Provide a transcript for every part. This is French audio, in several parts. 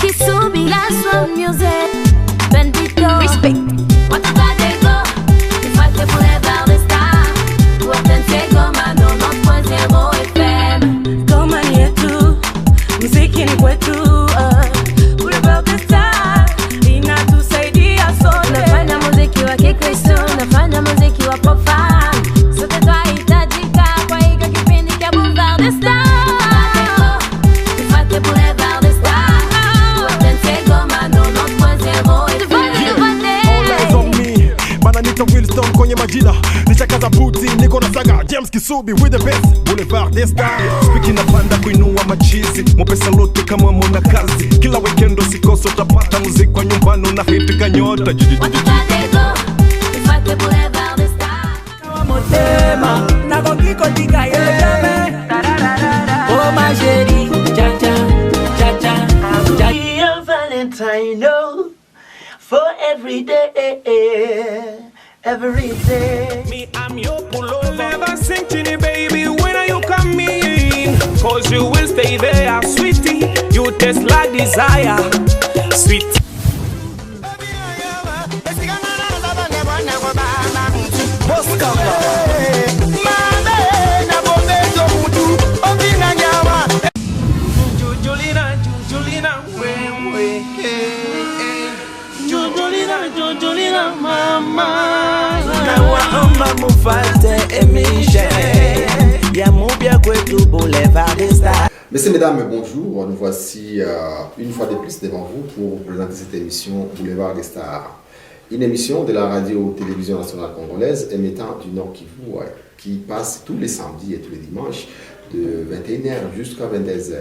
Kisubi, that's what music. Bendito. Respect. What you got to go? If I keep forever the star. What then say go man, no, not point zero FM. Goma ni yetu, muziki ni kwetu. Forever the star, inatusaidia sote. Nafanya muziki wa Kikristo, nafanya muziki wa profan. Sote twahitajika kwa hiki kipindi cha Boulevard the Star. If I keep forever the star. What then say go man, no, not point zero FM. All eyes on me, bana nita Wilson kwenye majina. Nishakaza buti, niko na saga James Kisubi with the best Boulevard the Star. Speaking na panda kuinua machizi, mopesa lote kama mwana kazi. Kila weekend usikosa utapata muziki kwa nyumbani na hit kanyota. What you got to go? If I keep forever the star. Motema, na kokiko tika yeme. Oh ma chérie, cha cha, cha cha. Be a Valentine, no, for every day, every day. Me, I'm your pullover. Never sink to the baby when you come in. Cause you will stay there, sweetie. You taste like desire, sweet. Jujulina, Jujulina, Jujulina, mama. Nawaomba mufate emishe ya mubia kwetu Boulevard des Stars. Messieurs, mesdames, bonjour. Nous voici une fois de plus devant vous pour vous présenter cette émission Boulevard des Stars. Une émission de la radio-télévision nationale congolaise émettant du Nord Kivu qui passe tous les samedis et tous les dimanches de 21h jusqu'à 22h.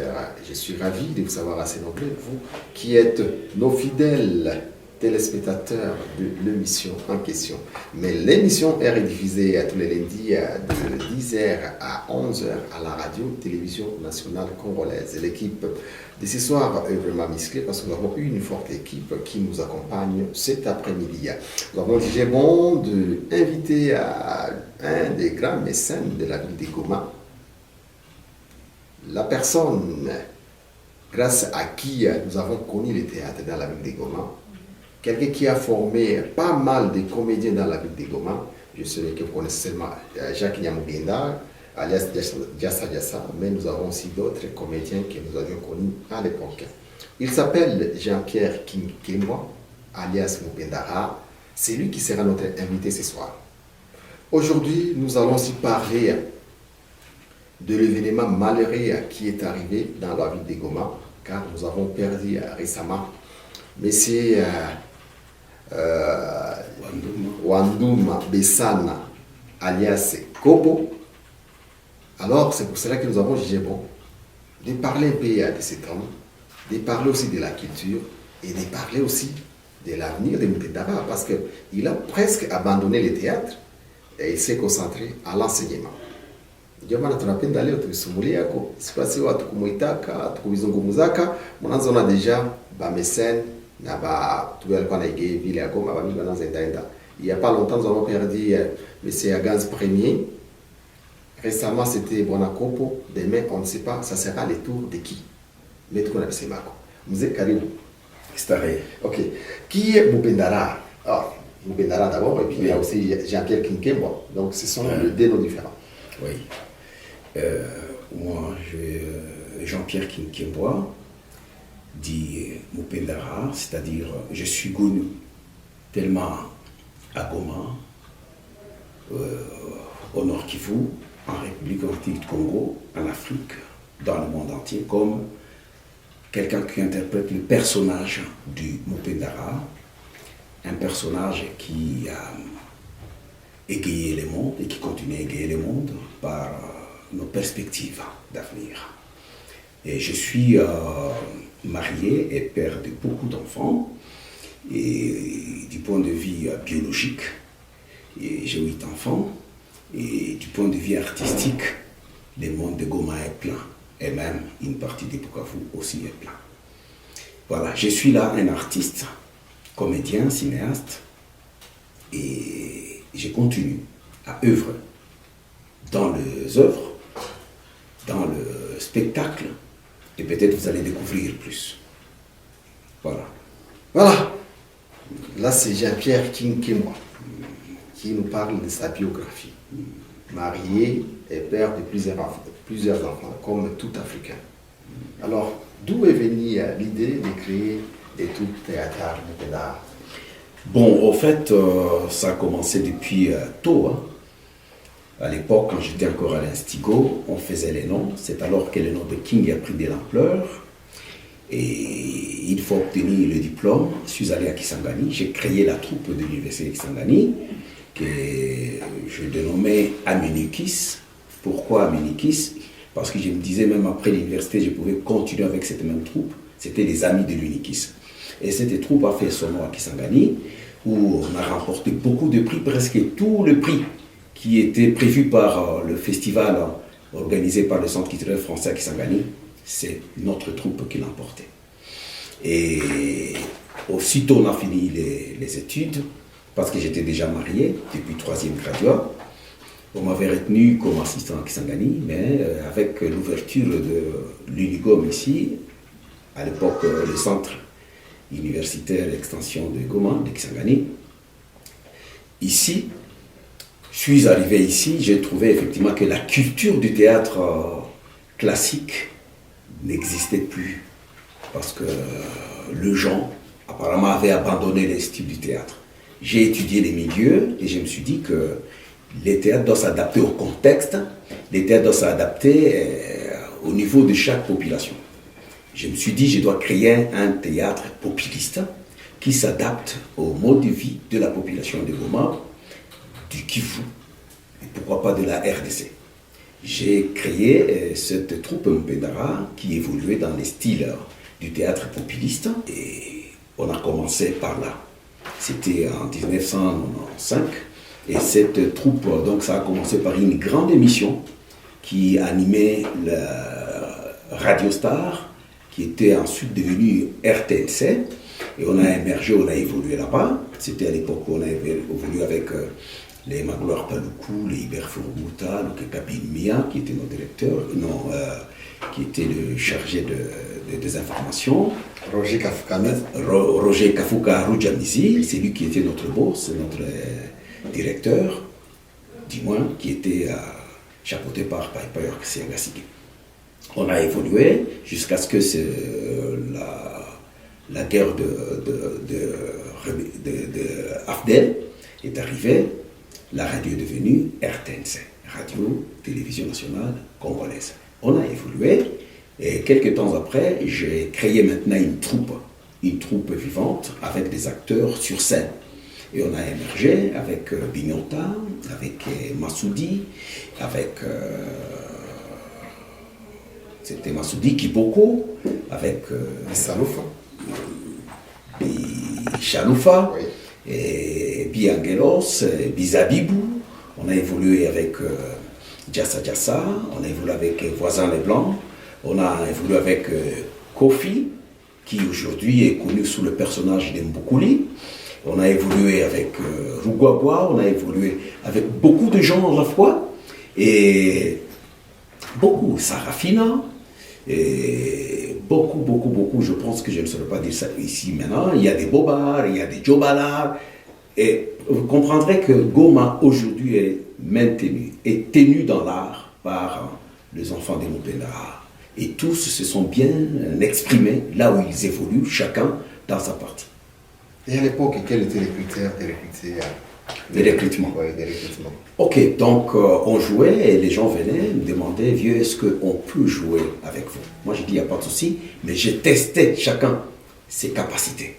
Je suis ravi de vous savoir assez nombreux, vous qui êtes nos fidèles téléspectateurs de l'émission en question. Mais l'émission est rediffusée tous les lundis de 10h à 11h à la radio-télévision nationale congolaise. L'équipe de ce soir est vraiment musclée parce que nous avons une forte équipe qui nous accompagne cet après-midi. Nous avons jugé bon d'inviter un des grands mécènes de la ville de Goma, la personne grâce à qui nous avons connu le théâtre dans la ville de Goma. Quelqu'un qui a formé pas mal de comédiens dans la ville de Goma. Je sais que vous connaissez seulement Jacques Nyamugenda, alias Diassa Diassa, mais nous avons aussi d'autres comédiens que nous avions connus à l'époque. Il s'appelle Jean-Pierre Kinkemwa, alias Mupendara. C'est lui qui sera notre invité ce soir. Aujourd'hui, nous allons aussi parler de l'événement malheureux qui est arrivé dans la ville de Goma, car nous avons perdu récemment Monsieur Wanduma Bessana, alias Kobo. Alors, c'est pour cela que nous avons jugé bon de parler un peu de cet homme, de parler aussi de la culture et de parler aussi de l'avenir de Mupendara, parce qu'il a presque abandonné le théâtre et il s'est concentré à l'enseignement. Ndio maana tunapenda leo tuisumulia yako sipasi watu kumuitaka tukubizungumuzaka mwanzo na deja ba mécène na ba tu alikuwa na igei vile ya Goma ba mingi wanaanza enda. Il y a pas longtemps nous avons perdu monsieur Agaz Premier. Récemment c'était Bonakopo. Demain on ne sait pas ça sera le tour de qui. Mais tu connais c'est Mako. Mzee karibu. Staré. OK. Qui est Mupendara? Ah, Mupendara d'abord et puis il y a aussi Jean-Pierre Kinkemwa. Donc ce sont deux noms différents. Oui. Moi, Jean-Pierre Kinkemwa, dit Mupendara, c'est-à-dire je suis connu tellement à Goma, au Nord Kivu, en République démocratique du Congo, en Afrique, dans le monde entier, comme quelqu'un qui interprète le personnage du Mupendara, un personnage qui a égayer le monde et qui continue à égayer le monde par nos perspectives d'avenir. Et je suis marié et père de beaucoup d'enfants, et du point de vue biologique, j'ai 8 enfants, et du point de vue artistique, le monde de Goma est plein, et même une partie de Bukavu aussi est plein. Voilà, je suis là un artiste, comédien, cinéaste, et je continue à œuvrer dans les œuvres, dans le spectacle, et peut-être vous allez découvrir plus. Voilà. Voilà. Là, c'est Jean-Pierre King Kimwa qui nous parle de sa biographie. Marié et père de plusieurs enfants, comme tout Africain. Alors, d'où est venue l'idée de créer des troupes théâtrales d'art? Bon, au fait, ça a commencé depuis tôt. Hein. À l'époque, quand j'étais encore à l'Instigo, on faisait les noms. C'est alors que le nom de King a pris de l'ampleur. Et une fois obtenu le diplôme, je suis allé à Kisangani. J'ai créé la troupe de l'université de Kisangani, que je dénommais Aminikis. Pourquoi Aminikis? Parce que je me disais, même après l'université, je pouvais continuer avec cette même troupe. C'était les amis de l'Unikis. Et cette troupe a fait son nom à Kisangani, où on a remporté beaucoup de prix, presque tous les prix qui étaient prévus par le festival organisé par le Centre culturel français à Kisangani. C'est notre troupe qui l'a emporté. Et aussitôt on a fini les études, parce que j'étais déjà marié depuis 3e graduat. On m'avait retenu comme assistant à Kisangani, mais avec l'ouverture de l'Unigom ici, à l'époque le centre universitaire d'extension de Goma, de Kisangani, ici, je suis arrivé ici, j'ai trouvé effectivement que la culture du théâtre classique n'existait plus, parce que les gens apparemment avaient abandonné les styles du théâtre. J'ai étudié les milieux et je me suis dit que les théâtres doivent s'adapter au contexte, les théâtres doivent s'adapter au niveau de chaque population. Je me suis dit, je dois créer un théâtre populiste qui s'adapte au mode de vie de la population de Goma, du Kivu, et pourquoi pas de la RDC. J'ai créé cette troupe Mpendara qui évoluait dans les styles du théâtre populiste et on a commencé par là. C'était en 1995 et cette troupe, donc ça a commencé par une grande émission qui animait la Radio Star, qui était ensuite devenue RTNC et on a émergé, on a évolué là-bas. C'était à l'époque où on a évolué avec les Magloire Paloukou, les Iber Furumuta, le Kabin Mia, qui était notre directeur, qui était le chargé des informations. Roger Kafouka. Roger Kafouka Roujamizi, c'est lui qui était notre boss, notre directeur, du moins, qui était chapeauté par Piper Siagasiki. On a évolué jusqu'à ce que la guerre de Afdel est arrivée. La radio est devenue RTNC, Radio Télévision Nationale Congolaise. On a évolué et quelques temps après, j'ai créé maintenant une troupe vivante avec des acteurs sur scène. Et on a émergé avec Bignota, avec Massoudi, avec... c'était Massoudi Kiboko, avec... Saloufa. Chaloufa. Oui. Et Biangelos, Bizabibou, on a évolué avec Djassa Djassa, on a évolué avec Voisin Les Blancs, on a évolué avec Kofi, qui aujourd'hui est connu sous le personnage d'Mboukouli, on a évolué avec Rougouaboua, on a évolué avec beaucoup de gens à la fois, et beaucoup, Sarafina, et beaucoup, je pense que je ne saurais pas dire ça ici maintenant. Il y a des Bobards, il y a des Djobalars, et vous comprendrez que Goma aujourd'hui est maintenu, est tenu dans l'art par les enfants des Mpendara. Et tous se sont bien exprimés là où ils évoluent, chacun dans sa partie. Et à l'époque, quels étaient les critères de recrutement? Oui, des recrutements. Ok, donc on jouait et les gens venaient me demander, vieux, est-ce qu'on peut jouer avec vous? Moi je dis, il n'y a pas de souci, mais j'ai testé chacun ses capacités.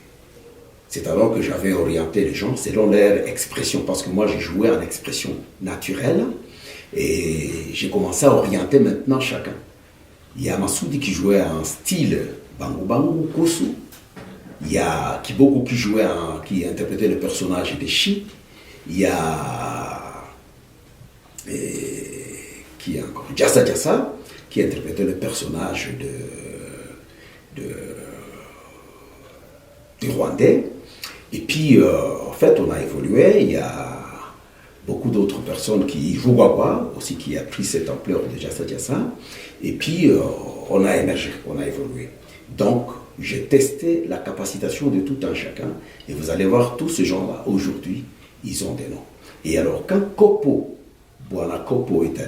C'est alors que j'avais orienté les gens selon leur expression, parce que moi j'ai joué en expression naturelle et j'ai commencé à orienter maintenant chacun. Il y a Massoudi qui jouait en style Bangu Bangu, Kosu. Il y a Kiboko qui interprétait le personnage de Chi. Il y a qui encore Djassa Djassa qui interprétait le personnage du Rwandais. Et puis en fait on a évolué. Il y a beaucoup d'autres personnes qui jouent Guagua, aussi qui a pris cette ampleur de Jassa Jassa. Et puis, on a émergé, on a évolué. Donc, j'ai testé la capacitation de tout un chacun. Et vous allez voir, tous ces gens-là, aujourd'hui, ils ont des noms. Et alors, quand Kopo, Bwana Kopo est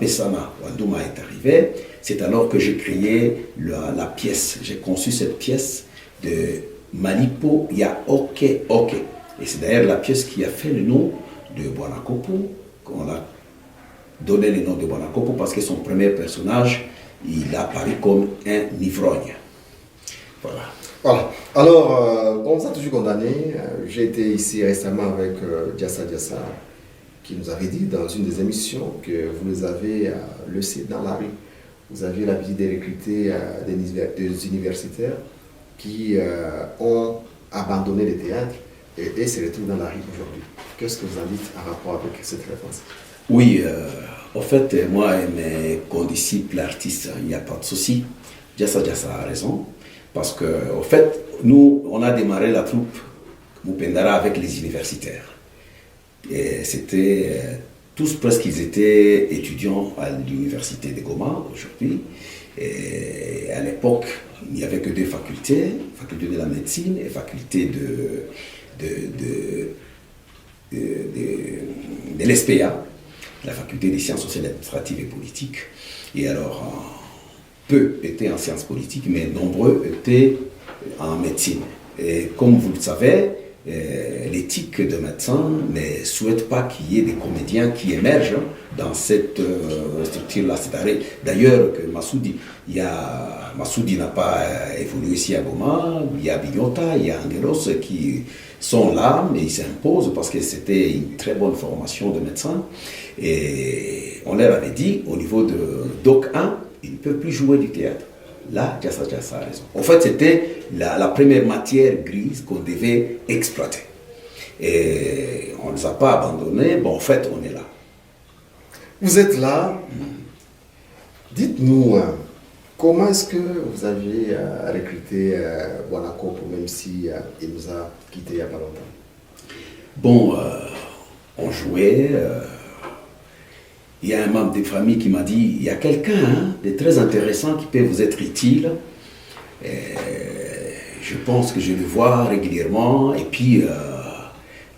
Bessana, Wandouma est arrivé, c'est alors que j'ai créé la pièce. J'ai conçu cette pièce de Malipo Ya Oke Oke. Et c'est d'ailleurs la pièce qui a fait le nom de Bwana Kopo, qu'on a donné le nom de Bwana Kopo parce que son premier personnage, il a apparu comme un ivrogne. Voilà. Voilà. Alors, on nous a toujours condamné. J'ai été ici récemment avec Jassa Jassa, qui nous avait dit dans une des émissions que vous les avez laissés dans la rue. Vous aviez l'habitude de recruter des universitaires qui ont abandonné le théâtre et se retrouvent dans la rue aujourd'hui. Qu'est-ce que vous en dites en rapport avec cette réponse? Oui, en fait, moi et mes condisciples artistes, il n'y a pas de souci. Jassa Jassa a raison. Parce que, en fait, nous, on a démarré la troupe Mupendara avec les universitaires. Et c'était tous presque, ils étaient étudiants à l'université de Goma aujourd'hui. Et à l'époque, il n'y avait que deux facultés, faculté de la médecine et faculté de l'SPA, la faculté des sciences sociales, administratives et politiques. Et alors, peu étaient en sciences politiques, mais nombreux étaient en médecine. Et comme vous le savez, l'éthique de médecin ne souhaite pas qu'il y ait des comédiens qui émergent dans cette structure-là. D'ailleurs, que Massoudi n'a pas évolué ici à Goma, il y a Bignota, il y a Angelos qui sont là, mais ils s'imposent parce que c'était une très bonne formation de médecin. Et on leur avait dit, au niveau de Doc 1, ils ne peuvent plus jouer du théâtre. Là, Jassa Jassa a raison. En fait, c'était la première matière grise qu'on devait exploiter. Et on ne les a pas abandonnés. Bon, en fait, on est là. Vous êtes là. Dites-nous, comment est-ce que vous aviez recruté Bwana Kopo, même si il nous a quittés il n'y a pas longtemps? Bon, on jouait. Il y a un membre des familles qui m'a dit, il y a quelqu'un de très intéressant qui peut vous être utile. Je pense que je le vois régulièrement et puis,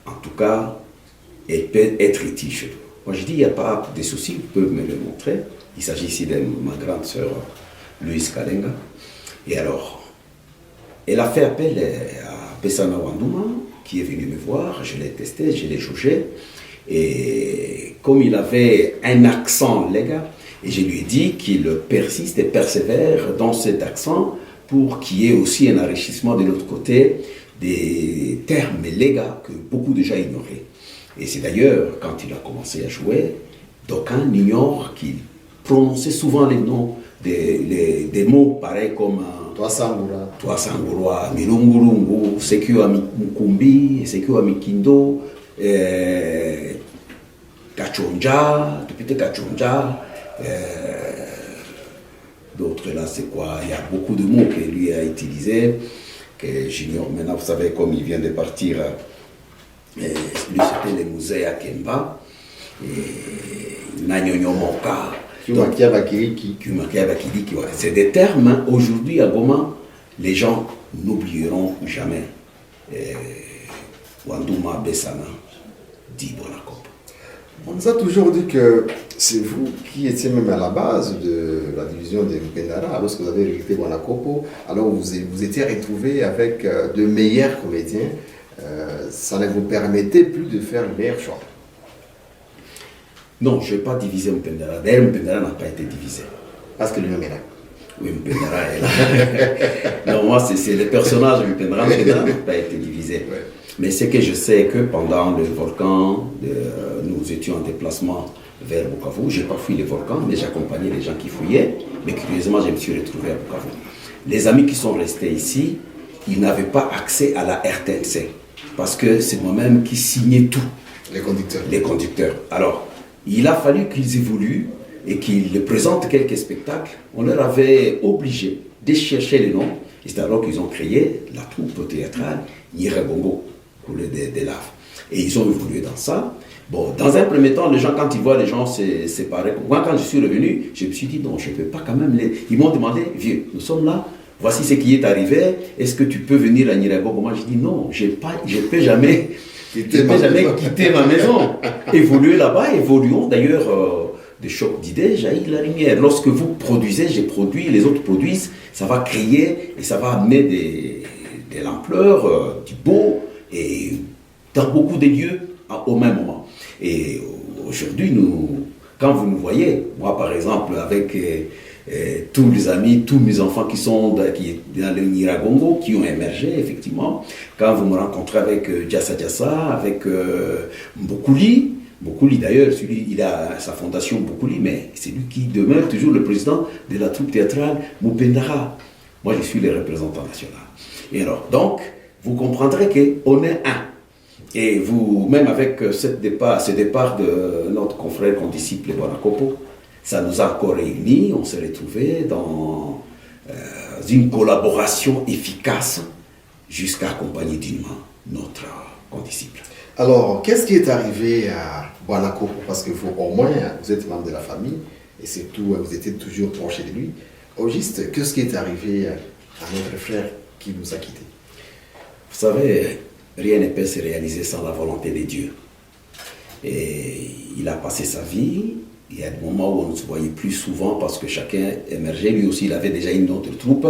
en tout cas, elle peut être utile chez nous. Moi, je dis, il n'y a pas de souci, vous pouvez me le montrer. Il s'agit ici de ma grande sœur, Louise Kalenga. Et alors, elle a fait appel à Bessana Wandouma, qui est venu me voir, je l'ai testé, je l'ai jaugé. Et comme il avait un accent, les gars, et je lui ai dit qu'il persiste et persévère dans cet accent pour qu'il y ait aussi un enrichissement de l'autre côté des termes les gars que beaucoup déjà ignoraient. Et c'est d'ailleurs, quand il a commencé à jouer, d'aucuns ignorent qu'il prononçait souvent les noms des mots pareils comme Toi Sangura, Milungurungu, Sekio Mukumbi, Sekio Amikindo, Kachonja, Tupite Kachonja, d'autres là c'est quoi? Il y a beaucoup de mots que lui a utilisés, que j'ignore maintenant, vous savez, comme il vient de partir, lui c'était les musées à Kemba, Nanyonyomoka, Kumakia Bakiriki. Ouais. C'est des termes, hein, aujourd'hui à Goma, les gens n'oublieront jamais. Wandouma Bessana dit Bwana Kopo. On nous a toujours dit que c'est vous qui étiez même à la base de la division de Mupendara, lorsque vous avez recruté Bwana Kopo, alors vous étiez retrouvé avec de meilleurs comédiens, ça ne vous permettait plus de faire le meilleur choix. Non, je n'ai pas divisé Mupendara. D'ailleurs, Mupendara n'a pas été divisé. Parce que lui-même est là. Oui, Mupendara est là. Non, moi, c'est les personnages de Mupendara n'a pas été divisé. Ouais. Mais c'est que je sais que pendant le volcan, nous étions en déplacement vers Bukavu. Je n'ai pas fui le volcan, mais j'accompagnais les gens qui fouillaient. Mais curieusement, je me suis retrouvé à Bukavu. Les amis qui sont restés ici, ils n'avaient pas accès à la RTNC. Parce que c'est moi-même qui signais tout. Les conducteurs. Alors, il a fallu qu'ils évoluent et qu'ils présentent quelques spectacles. On leur avait obligé de chercher les noms. Et c'est alors qu'ils ont créé la troupe théâtrale Nyiragongo, coulée des laves. Et ils ont évolué dans ça. Bon, dans un premier temps, les gens, quand ils voient les gens se séparer, moi, quand je suis revenu, je me suis dit, non, je ne peux pas quand même les... Ils m'ont demandé, vieux, nous sommes là, voici ce qui est arrivé, est-ce que tu peux venir à Nyiragongo? Moi, je dis, non, je ne peux jamais quitter ma maison. Évoluer là-bas, évoluons. D'ailleurs, des chocs d'idées jaillit la lumière. Lorsque vous produisez, j'ai produit, les autres produisent, ça va créer et ça va amener de l'ampleur, du beau, et dans beaucoup de lieux au même moment. Et aujourd'hui, quand vous nous voyez, moi par exemple, avec tous les amis, tous mes enfants qui sont dans le Nyiragongo, qui ont émergé, effectivement, quand vous me rencontrez avec Diassa Diassa, avec Mbokuli d'ailleurs, il a sa fondation Mbokuli, mais c'est lui qui demeure toujours le président de la troupe théâtrale Mupendara. Moi, je suis le représentant national. Et alors, donc, vous comprendrez qu'on est un. Et vous, même avec ce départ de notre confrère, condisciple Bonakopo, ça nous a encore réunis, on s'est retrouvés dans une collaboration efficace jusqu'à accompagner dignement notre condisciple. Alors, qu'est-ce qui est arrivé à Bonakopo? Parce que vous, au moins, vous êtes membre de la famille, et surtout, vous étiez toujours proche de lui. Au juste, qu'est-ce qui est arrivé à notre frère qui nous a quittés? Vous savez, rien ne peut se réaliser sans la volonté de Dieu. Et il a passé sa vie. Il y a des moments où on ne se voyait plus souvent parce que chacun émergeait. Lui aussi, il avait déjà une autre troupe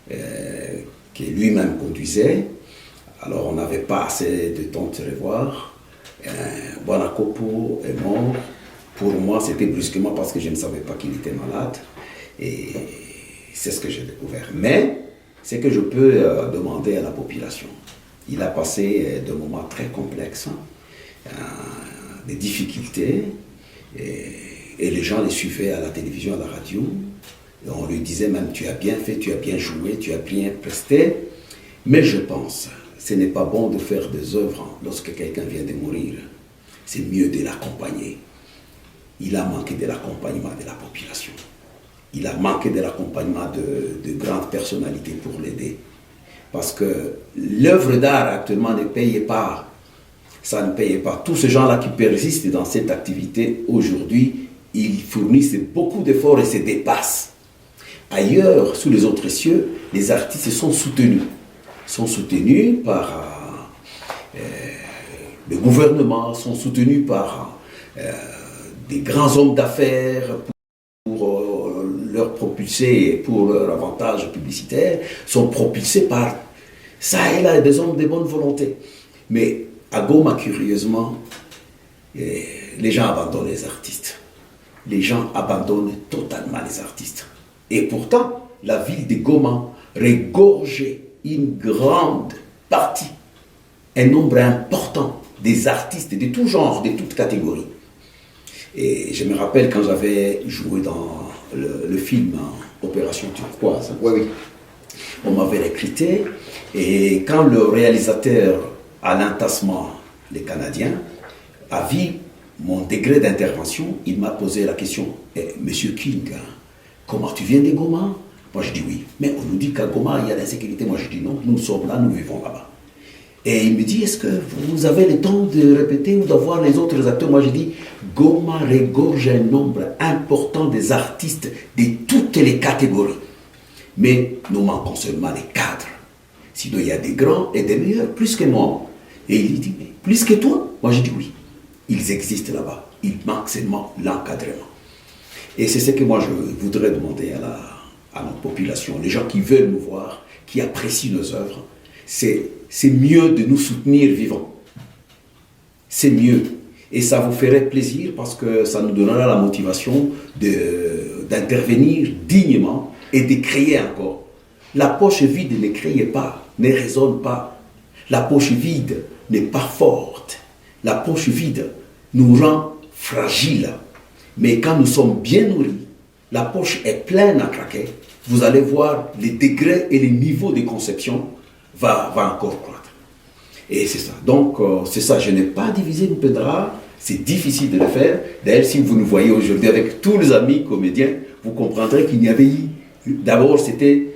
que lui-même conduisait. Alors, on n'avait pas assez de temps de se revoir. Bonakopo est mort. Pour moi, c'était brusquement parce que je ne savais pas qu'il était malade. Et c'est ce que j'ai découvert. Mais, c'est que je peux demander à la population. Il a passé des moments très complexes, des difficultés, et les gens les suivaient à la télévision, à la radio. Et on lui disait même, tu as bien fait, tu as bien joué, tu as bien presté. Mais je pense, ce n'est pas bon de faire des œuvres lorsque quelqu'un vient de mourir. C'est mieux de l'accompagner. Il a manqué de l'accompagnement de la population. Il a manqué de l'accompagnement de grandes personnalités pour l'aider. Parce que l'œuvre d'art actuellement ne paye pas. Ça ne paye pas. Tous ces gens-là qui persistent dans cette activité aujourd'hui, ils fournissent beaucoup d'efforts et se dépassent. Ailleurs, sous les autres cieux, les artistes sont soutenus. Sont soutenus par le gouvernement, sont soutenus par des grands hommes d'affaires pour leur propulser, pour leur avantage publicitaire, sont propulsés par ça et là des hommes de bonne volonté. Mais à Goma, curieusement, les gens abandonnent les artistes. Les gens abandonnent totalement les artistes. Et pourtant, la ville de Goma regorgeait une grande partie, un nombre important des artistes de tout genre, de toutes catégories. Et je me rappelle quand j'avais joué dans le film Opération Turquoise, Oui. on m'avait recruté, et quand le réalisateur Alain Tasman, le Canadien, a vu mon degré d'intervention, il m'a posé la question, Monsieur King, comment tu viens de Goma? Moi je dis oui, mais on nous dit qu'à Goma il y a l'insécurité. Moi je dis non, nous sommes là, nous vivons là-bas. Et il me dit, est-ce que vous avez le temps de répéter ou d'avoir les autres acteurs? Moi je dis, Goma regorge un nombre important des artistes de toutes les catégories. Mais nous manquons seulement les cadres. Sinon il y a des grands et des meilleurs, plus que moi. Et il dit, mais plus que toi? Moi je dis oui, ils existent là-bas. Il manque seulement l'encadrement. Et c'est ce que moi je voudrais demander à notre population, les gens qui veulent nous voir, qui apprécient nos œuvres, c'est mieux de nous soutenir vivants. C'est mieux. Et ça vous ferait plaisir parce que ça nous donnera la motivation d'intervenir dignement et de créer encore. La poche vide ne crée pas, ne résonne pas. La poche vide n'est pas forte. La poche vide nous rend fragiles. Mais quand nous sommes bien nourris, la poche est pleine à craquer, vous allez voir les degrés et les niveaux de conception va encore croître. Et c'est ça. Donc, c'est ça. Je n'ai pas divisé une Mupendara. C'est difficile de le faire. D'ailleurs, si vous nous voyez aujourd'hui avec tous les amis comédiens, vous comprendrez qu'il y avait eu... D'abord, c'était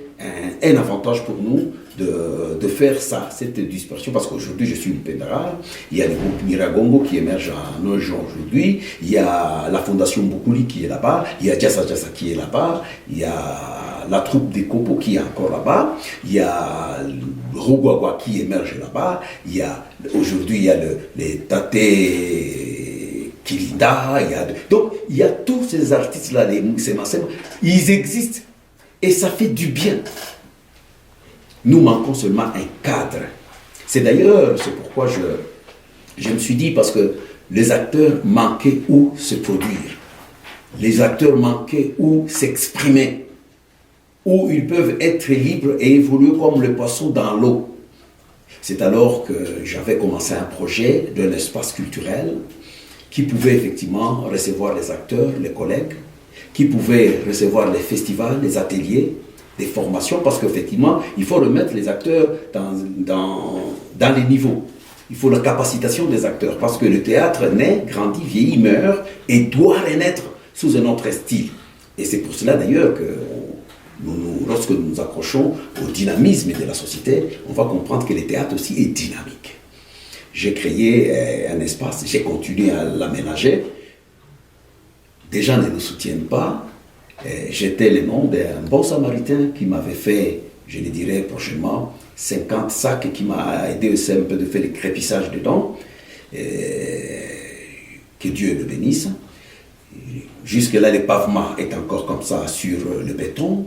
un avantage pour nous de faire ça, cette dispersion, parce qu'aujourd'hui je suis Mupendara, il y a le groupe Miragongo qui émerge en un jour aujourd'hui, il y a la fondation Bukuli qui est là-bas, il y a Jassa Jassa qui est là-bas, il y a la troupe des Kopo qui est encore là-bas, il y a Rogwagwa qui émerge là-bas, aujourd'hui il y a les Tate Kilinda, donc il y a tous ces artistes-là, les Moussema-Sema, ils existent et ça fait du bien. Nous manquons seulement un cadre. C'est pourquoi je me suis dit, parce que les acteurs manquaient où se produire. Les acteurs manquaient où s'exprimer. Où ils peuvent être libres et évoluer comme le poisson dans l'eau. C'est alors que j'avais commencé un projet d'un espace culturel qui pouvait effectivement recevoir les acteurs, les collègues, qui pouvait recevoir les festivals, les ateliers, des formations, parce qu'effectivement, il faut remettre les acteurs dans les niveaux. Il faut la capacitation des acteurs, parce que le théâtre naît, grandit, vieillit, meurt, et doit renaître sous un autre style. Et c'est pour cela d'ailleurs que lorsque nous nous accrochons au dynamisme de la société, on va comprendre que le théâtre aussi est dynamique. J'ai créé un espace, j'ai continué à l'aménager. Des gens ne nous soutiennent pas. J'étais le nom d'un bon samaritain qui m'avait fait, je le dirai prochainement, 50 sacs et qui m'a aidé aussi un peu de faire le crépissage dedans. Que Dieu le bénisse. Jusque-là, le pavement est encore comme ça sur le béton.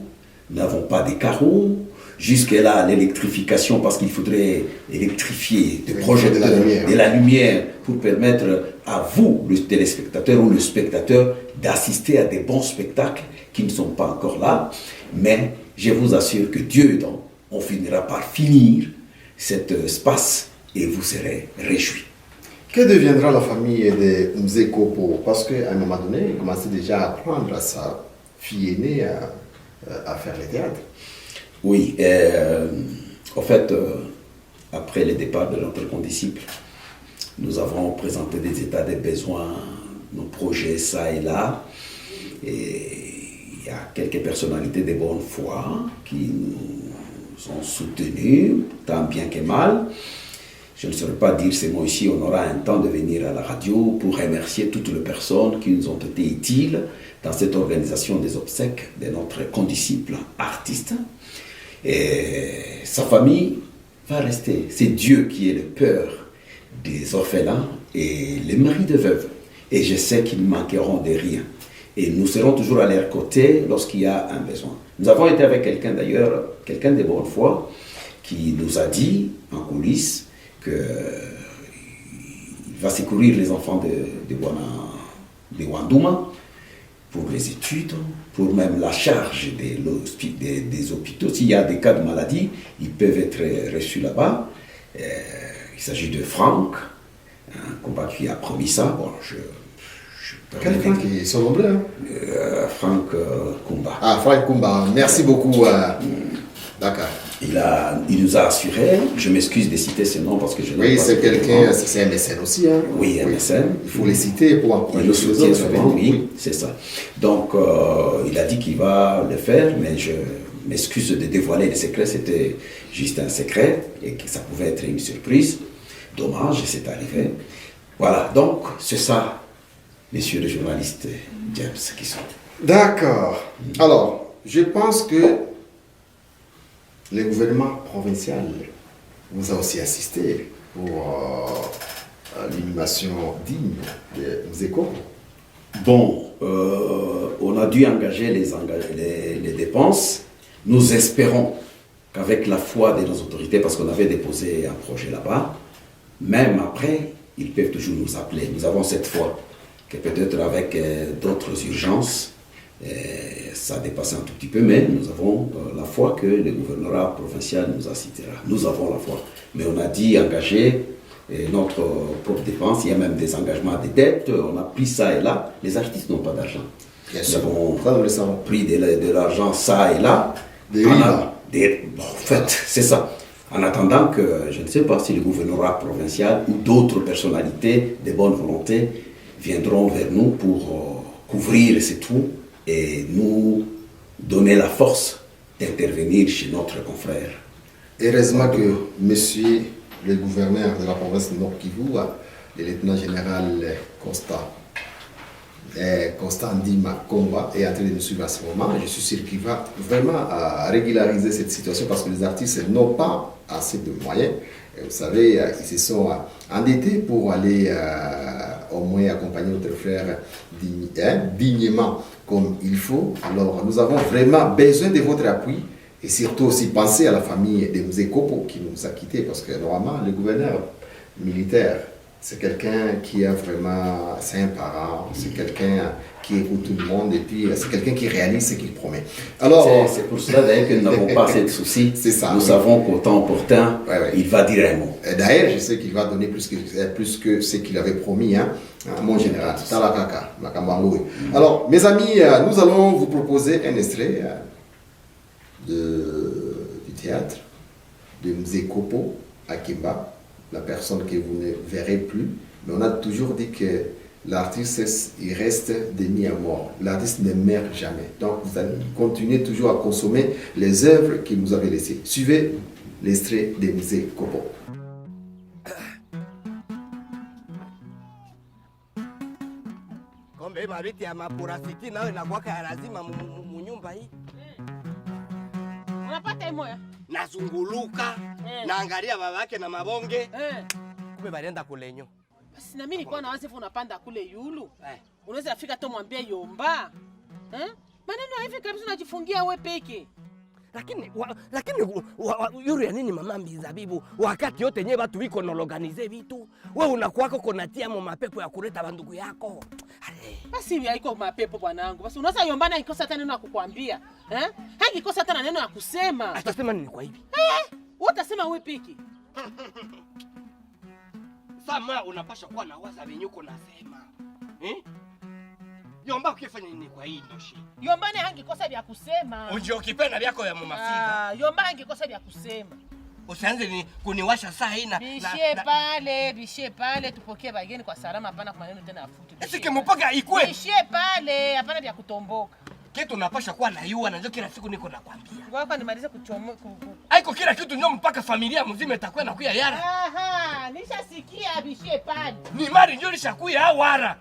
Nous n'avons pas de carreaux. Jusque-là, l'électrification, parce qu'il faudrait électrifier des projecteurs, de la lumière pour permettre à vous, le téléspectateur ou le spectateur, d'assister à des bons spectacles qui ne sont pas encore là. Mais je vous assure que Dieu aidant, on finira par finir cet espace et vous serez réjouis. Que deviendra la famille de Mzee Kopo? Parce qu'à un moment donné, il commençait déjà à apprendre à sa fille aînée à faire le théâtre. Oui, en fait, après le départ de notre condisciple, nous avons présenté des états de besoins, nos projets ça et là. Et il y a quelques personnalités de bonne foi qui nous ont soutenus, tant bien que mal. Je ne saurais pas dire ces mots ici, on aura un temps de venir à la radio pour remercier toutes les personnes qui nous ont été utiles dans cette organisation des obsèques de notre condisciple artiste. Et sa famille va rester. C'est Dieu qui est le père des orphelins et les maris de veuves. Et je sais qu'ils ne manqueront de rien. Et nous serons toujours à leur côté lorsqu'il y a un besoin. Nous avons été avec quelqu'un d'ailleurs, quelqu'un de bonne foi, qui nous a dit en coulisses qu'il va secourir les enfants de Wandouma pour les études, pour même la charge des hôpitaux. S'il y a des cas de maladie, ils peuvent être reçus là-bas. Il s'agit de Franck, un combat qui a promis ça. Bon, Quel Franck? Ils sont nombreux, hein? Franck Kumba. Ah, Franck Kumba, merci beaucoup. D'accord. Il nous a assuré, je m'excuse de citer ce nom parce que je n'ai oui, pas... c'est quelqu'un, c'est un mécène aussi. Hein? Oui, un mécène. Il faut les citer pour encourager les autres. Souvent, oui, c'est ça. Donc, il a dit qu'il va le faire, mais je m'excuse de dévoiler les secrets, c'était juste un secret et que ça pouvait être une surprise. Dommage, c'est arrivé. Voilà, donc c'est ça, messieurs les journalistes James qui sont. D'accord. Alors, je pense que le gouvernement provincial vous a aussi assisté pour l'inhumation digne de Mzee Kopo. Bon, on a dû engager les dépenses. Nous espérons qu'avec la foi de nos autorités, parce qu'on avait déposé un projet là-bas, même après, ils peuvent toujours nous appeler. Nous avons cette foi que peut-être avec d'autres urgences, ça a dépassé un tout petit peu, mais nous avons la foi que le gouvernorat provincial nous assistera. Nous avons la foi. Mais on a dit engager notre propre dépense. Il y a même des engagements de dettes. On a pris ça et là. Les artistes n'ont pas d'argent. Nous avons pris de l'argent ça et là. En fait, c'est ça. En attendant que, je ne sais pas si le gouvernorat provincial ou d'autres personnalités de bonne volonté viendront vers nous pour couvrir ces trous et nous donner la force d'intervenir chez notre confrère Heureusement que monsieur le gouverneur de la province de Nord Kivu, le lieutenant général Constant Ndima Komba est en train de nous suivre à ce moment. Je suis sûr qu'il va vraiment régulariser cette situation parce que les artistes n'ont pas assez de moyens. Et vous savez, ils se sont endettés pour aller au moins accompagner notre frère dignement comme il faut. Alors, nous avons vraiment besoin de votre appui et surtout aussi penser à la famille de Mzee Kopo qui nous a quittés parce que normalement, le gouverneur militaire, c'est quelqu'un qui a vraiment, c'est un parent, c'est quelqu'un qui écoute tout le monde et puis c'est quelqu'un qui réalise ce qu'il promet. Alors, c'est pour cela d'ailleurs que nous n'avons pas assez de soucis. C'est ça. Nous savons qu'au temps opportun, il va dire un mot. D'ailleurs, je sais qu'il va donner plus que ce qu'il avait promis, hein, mon général. Talakaka, Makambangoui. Alors, mes amis, nous allons vous proposer un extrait du théâtre de Mzee Kopo à Kimba. La personne que vous ne verrez plus, mais on a toujours dit que l'artiste, il reste demi à mort. L'artiste ne meurt jamais. Donc, vous allez continuer toujours à consommer les œuvres qu'il nous avait laissées. Suivez l'extrait de Mzee Kopo. Kombe mabiti ya mapurasiti nayo inakuwaka ya lazima munyumba hii. Unapata moya? Nazunguluka, naangalia babake na mabonge. Kumbe balienda kulenyo. Basi na mimi nilikuwa na wazifu unapanda kule yulu. Unaweza fika tu mwambie Yomba. Maneno hivi kabisa unajifungia wewe peke. Lakini yuru ya nini mama Mbizabibu wakati yote nyewe watu wiko nologanize vitu wewe unakuwako konatia mo mapepo ya kuleta bandugu yako. Basi hivi haiko mapepo bwanangu. Basi unaweza Yombana ikosa hata neno ya kukuambia. Hakikosa hata neno ya kusema. Atasema nini kwa hivi? Utasema wewe peke. Sama unapasha kuwa na waza wenyuko nasema. Yomba ukifanya nini kwa hii ndoshi? Yombane hangikosa vya kusema. Unjio kipenda vyako ya mumafika. Yomba hangikosa vya kusema. Usianze ni kuniwasha saa hii na Bishie pale tupokee bageni kwa salama hapana kwa maneno tena afutu. Sike mpaka ikwe. Bishie pale hapana vya kutomboka. Kitu unapasha kuwa na yua na ndio kila siku niko nakwambia. Ngoja nimalize kuchomoka. Haiko kila kitu ndio mpaka familia mzima itakuwa na kuya yara. Nishasikia bishie pale. Ni mari ndio lishakuya awara.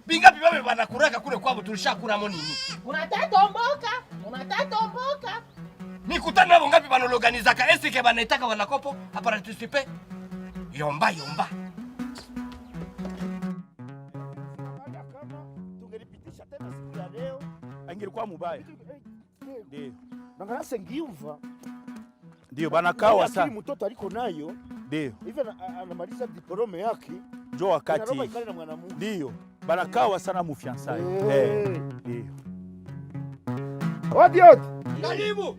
Bingapi baba banakuraka kule kwabo tulishakura mo nini? Unatatomboka. Nikutana nabo ngapi banologanizaka esike banaitaka wanakopo hapa participe. Yomba. Tungelipitisha tena siku ya leo angilikuwa mubaya. Ndio. Nangana sengiuva. Ndio banakawa sana. Mtoto aliko nayo. Ndio. Hivi anamaliza diploma yake. Njoo wakati. Ndio. Banakawa sana mufiansai. Ndio. Odiot. Karibu.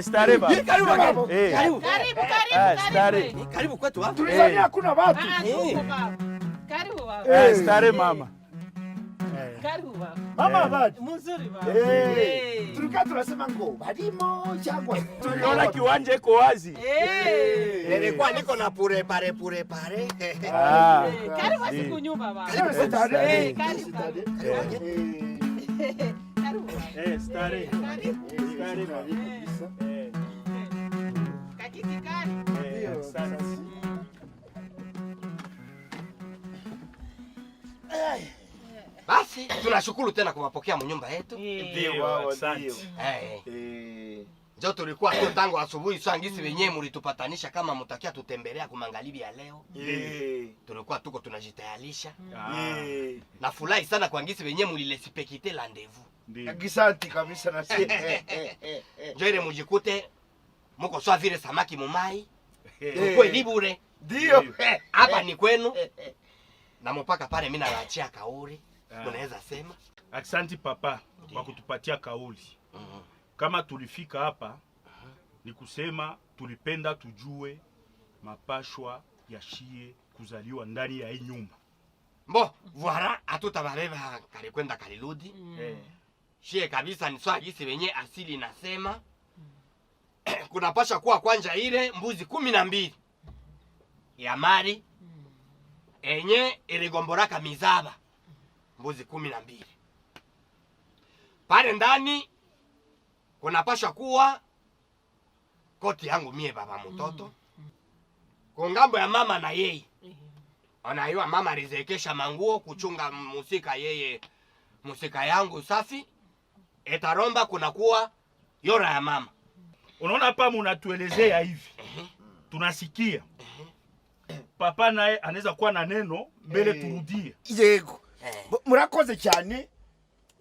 Stare ba. Karibu. Stare. Karibu kwetu watu. Tulizania hakuna watu. Karibu baba. Stare mama. Karibu baba. Mama baba. Mzuri baba. Tulikuwa tunasema ngo balimo changwa. Tuliona kiwanja iko wazi. Nilikuwa niko na pure pare. Karibu siku nyumba baba. Karibu stare. Karibu. Stare. Stare kabisa. Kakiti kari. Basi tunashukuru tena kuwapokea mnyumba yetu. Ndio, asante. Ndio tulikuwa tu tangu asubuhi swangisi wenyewe mlitupatanisha kama mtakia tutembelea kumangalibi ya leo. Tulikuwa tuko tunajitayarisha. Na furahi sana kwa ngisi wenyewe mlilespekite rendezvous. Asante kabisa na sisi. Ndio ile mjikute mko sawa vile samaki mumai. Kwa libure. Ndio. Hapa ni kwenu. Na mpaka pale mimi naachia kauli. Unaweza sema? Asante papa kwa kutupatia kauli. Kama tulifika hapa ni kusema tulipenda tujue mapashwa ya shie kuzaliwa ndani ya hii nyumba. Mbo, voilà, atutabareba kalikwenda kalirudi. Shie kabisa ni swali hisi wenye asili nasema. Kunapasha kuwa kwanja ile mbuzi 12 ya mari enye iligomboraka mizaba mbuzi 12. Pale ndani kunapasha kuwa koti yangu mie baba mtoto. Kwa ngambo ya mama na yeye. Anaiwa mama alizekesha manguo kuchunga musika yeye. Musika yangu safi. Etaromba kunakuwa yora ya mama. Unaona hapa mnatuelezea hivi. Tunasikia. Papa naye anaweza kuwa na neno mbele turudie. Yego. Murakoze cyane.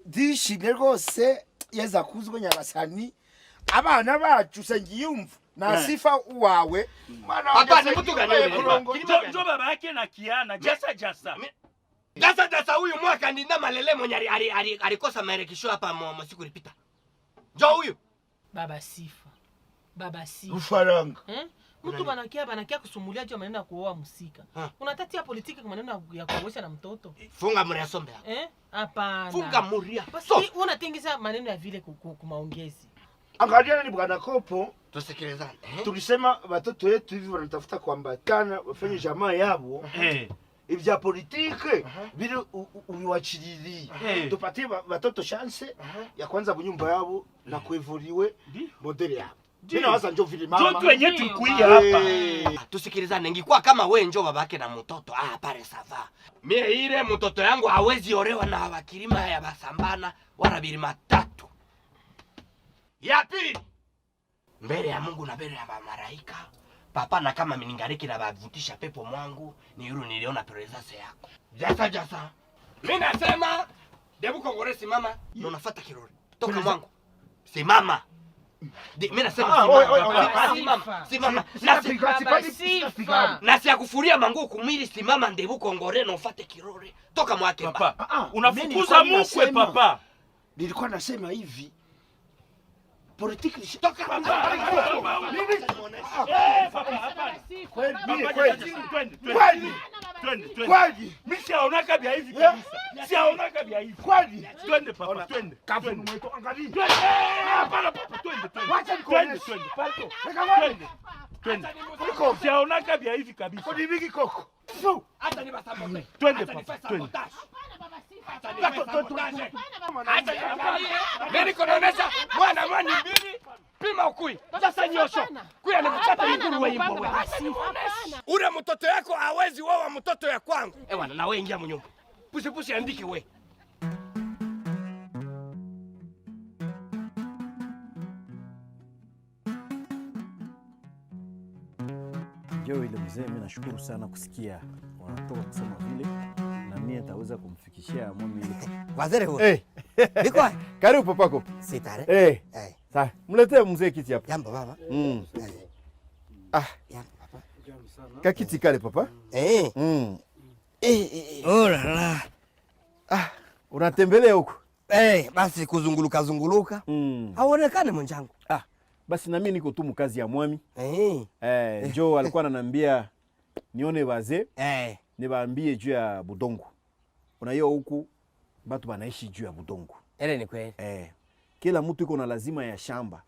Dishimye rwose yeza kuzwe Nyagasani. Abana bacu sengiyumva. Na sifa uwawe. Papa ni mtu gani wewe? Njo baba yake na Kiana jasa. Jasa huyu mwaka ndinda malele mwenye alikosa marekisho hapa msiku ilipita. Njo huyu. Baba sifa. Ufaranga. Mtu banakia kusumulia juu maneno ya kuoa musika. Unatatia politiki kwa maneno ya kuoesha na mtoto. Funga muria sombe hapo. Hapana. Funga muria. Basi unatingiza maneno ya vile kumaongezi. Angalia ni bwana Kopo. Tusikilizane. Tulisema watoto wetu hivi wanatafuta kuambatana wafanye jamaa yabo. Ibya politike bili ubiwachiriri. Tupatie watoto chance ya kwanza bunyumba yabo na kuevoliwe modeli yabo. Mimi nawaza njoo vile mama. Njoo wenyewe tulikuia hapa. Tusikilizane, ngikuwa kama wewe njoo babake na mtoto. Pale sava. Mie ile mtoto yangu hawezi orewa na wakilima ya basambana wala bilima tatu. Ya pili. Mbele ya Mungu na mbele ya malaika. Papa na kama miningariki na bavutisha pepo mwangu ni yule niliona presence yako. Jasa. Mimi nasema Debu Kongore simama, na unafuata kirori. Toka mwangu. Simama. Mimi nasema simama. Na si kufuria manguo kumili simama Debu Kongore na ufuate kirori. Toka mwake papa. Unafukuza mukwe papa. Nilikuwa nasema hivi. Politiki toka kweli mimi siaonaka bia hivi kabisa. Siaonaka bia hivi. Kweli twende papa twende. Kafu mwetu angalia. Hapana papa twende. Wacha twende. Twende. Twende. Koko siaonaka bia hivi kabisa. Kodi bigi koko. Hata ni basamba. Twende papa twende. Mimi kunaonesha mwana mbili pima ukui. Sasa nyosho. Kuya nikuchapa nguru wewe imbo wewe. Ule mtoto yako hawezi wewe mtoto ya kwangu. Bwana na wewe ingia mnyumba. Pusi andike wewe. Njoo ile mzee, mimi nashukuru sana kusikia wanatoka kusema vile na mimi nitaweza kumfikishia mami ile. Wazere wewe. Niko. Karibu papa Kopo. Sitare. Sasa mletee mzee kiti hapa. Jambo baba. Jambo papa. Kakiti kale papa. Oh la la. Unatembelea huko? Basi kuzunguluka. Haonekane mwanangu. Basi na mimi niko tu mkazi ya mwami. Njoo alikuwa ananiambia nione wazee. Niwaambie juu ya budongo. Unaiyo huku watu wanaishi juu ya budongo. Ile ni kweli. Kila mtu iko na lazima ya shamba.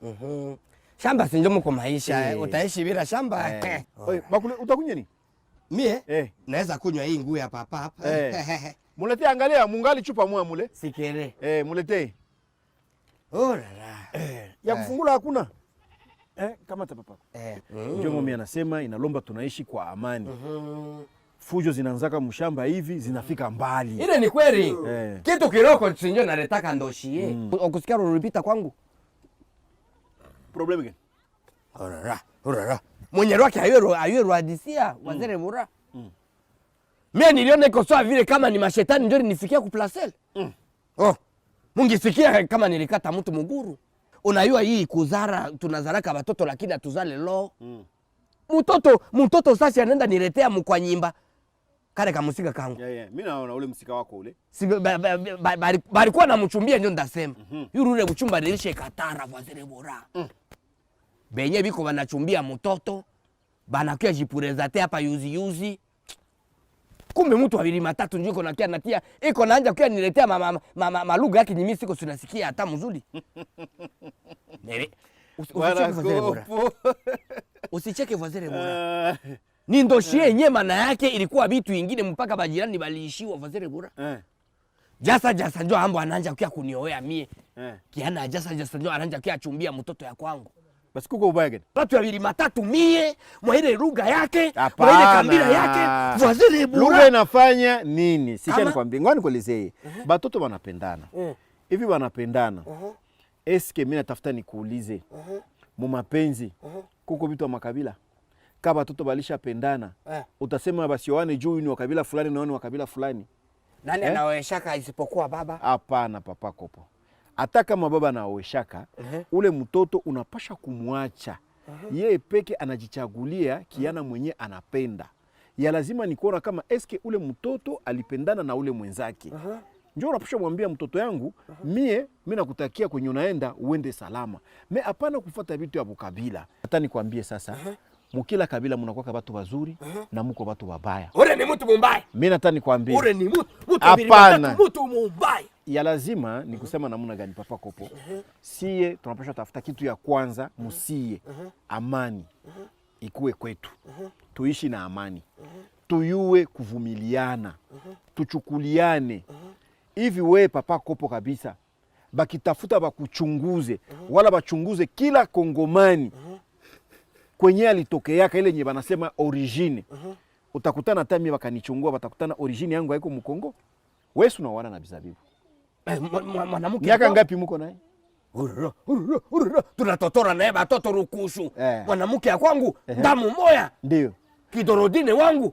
Shamba si ndio mko maisha. Utaishi bila shamba. Bakule utakunywa nini? Mie? Naweza kunywa hii nguu ya papa hapa. Mulete angalia mungali chupa moja mule. Sikere. Mulete. Oh la la. Ya kufungula hakuna. Kama papa. Ndio mimi anasema inalomba tunaishi kwa amani. Fujo zinaanzaka mshamba hivi zinafika mbali. Ile ni kweli. Kitu kiroko sinjo naletaka ndoshie. Ukusikia ruripita kwangu. Problem gani? Orara. Mwenye wake ayero hadisia wazere mura. Mimi niliona iko sawa vile kama ni mashetani ndio nifikia ku placel. Mungisikia kama nilikata mtu muguru. Unayua hii kuzara tunazaraka watoto lakini atuzale lo. Mtoto sasa anaenda niletea mkwa nyimba. Kale kamusika kangu. Mimi naona ule msika wako ule. Si balikuwa na mchumbia ndio ndasema. Yule ule mchumba nilishe katara wazere bora. Benye biko banachumbia mtoto. Banakia jipureza te hapa yuzi. Kumbe mtu wawili matatu njoo na kia natia iko naanza kia niletea malugha yake nyimi siko tunasikia hata mzuri. Usicheke wazere bora. Ni ndoshie yenyewe maana yake ilikuwa vitu vingine mpaka bajirani baliishiwa wazere bora. Jasa njoo ambo anaanza kia kunioea mie. Kiana jasa njoo anaanza kia chumbia mtoto ya kwangu. Basi kuko ubaya gani? Watu wawili matatu mie mwa ile lugha yake, Hapana. mwa ile kabila yake, voisine bura. Lugha inafanya nini? Sikia nikwambie, ngoja nikuelezee. Batoto wanapendana. Hivi wanapendana. Eske mimi natafuta nikuulize. Mu mapenzi kuko vitu wa makabila. Kama batoto balisha pendana, utasema basi wane juu ni wa kabila fulani na wane wa kabila fulani. Nani anaoeshaka isipokuwa baba? Hapana papa Kopo. Hata kama baba anaoeshaka, ule mtoto unapasha kumwacha. Yeye peke anajichagulia kiana mwenye anapenda. Ya lazima ni kuona kama eske ule mtoto alipendana na ule mwenzake. Njoo unapasha mwambia mtoto yangu, mimi nakutakia kwenye unaenda uende salama. Me hapana kufuata vitu ya kabila. Hata nikwambie sasa, mukila kabila mnakuwa watu wazuri na mko watu wabaya. Ule ni mtu mbaya. Mimi nataka nikwambie. Ule ni mtu mtu mbaya. Ya lazima ni kusema namna gani papa Kopo. Sie tunapaswa tafuta kitu ya kwanza, musie amani ikuwe kwetu. Tuishi na amani. Tuyue kuvumiliana. Tuchukuliane. Hivi we papa Kopo kabisa, bakitafuta bakuchunguze, wala bachunguze kila Kongomani kwenye alitokeaka ile nye banasema origine. Utakutana hata mimi bakanichungua, batakutana origine yangu haiko Mkongo. Wewe unawana na bizabibu. Mwanamke miaka ngapi mko naye? Tunatotora naye batoto rukushu. Mwanamke ya kwangu damu moya. Ndio. Kidorodine wangu.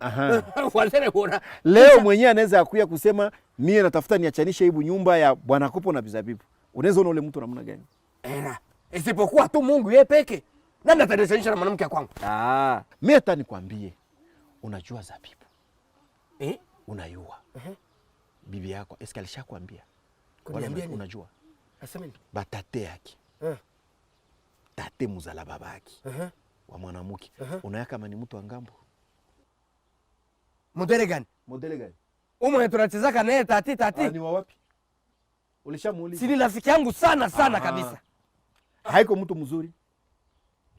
Leo mwenyewe anaweza akuya kusema mie natafuta niachanishe hibu nyumba ya Bwana Kopo na bizabibu. Unaweza ule mtu namna gani? Isipokuwa tu Mungu yeye peke. Nani atanisanisha na mwanamke ya kwangu? Mimi hata nikwambie. Unajua zabibu? Unayua. Bibi yako eske alishakwambia? Unajua? Asemeni. Batate yake. Tate muzala babaki. Wa mwanamke. Unayaka kama ni mtu wa ngambo. Modele gani? Modele gani? Umo tunachezaka naye tati. Ni wa wapi? Ulishamuuliza? Si ni rafiki yangu sana kabisa. Haiko mtu mzuri.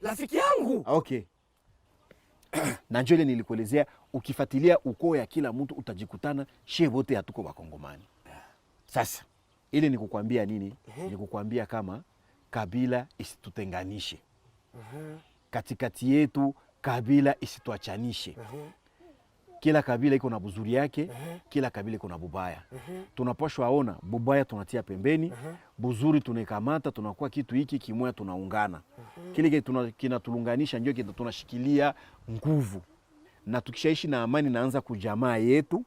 Rafiki yangu. Okay. Na njoo ile nilikuelezea, ukifuatilia ukoo ya kila mtu utajikutana shie wote hatuko Wakongomani. Sasa ile ni kukwambia nini? Ni kukwambia kama kabila isitutenganishe. Katikati yetu kabila isituachanishe. Kila kabila iko na buzuri yake, kila kabila iko na bubaya. Tunapashwa aona bubaya tunatia pembeni, buzuri tunekamata, tunakuwa kitu hiki kimoja tunaungana. Kile kinatulunganisha ndio tunashikilia nguvu. Na tukishaishi na amani naanza kujamaa yetu,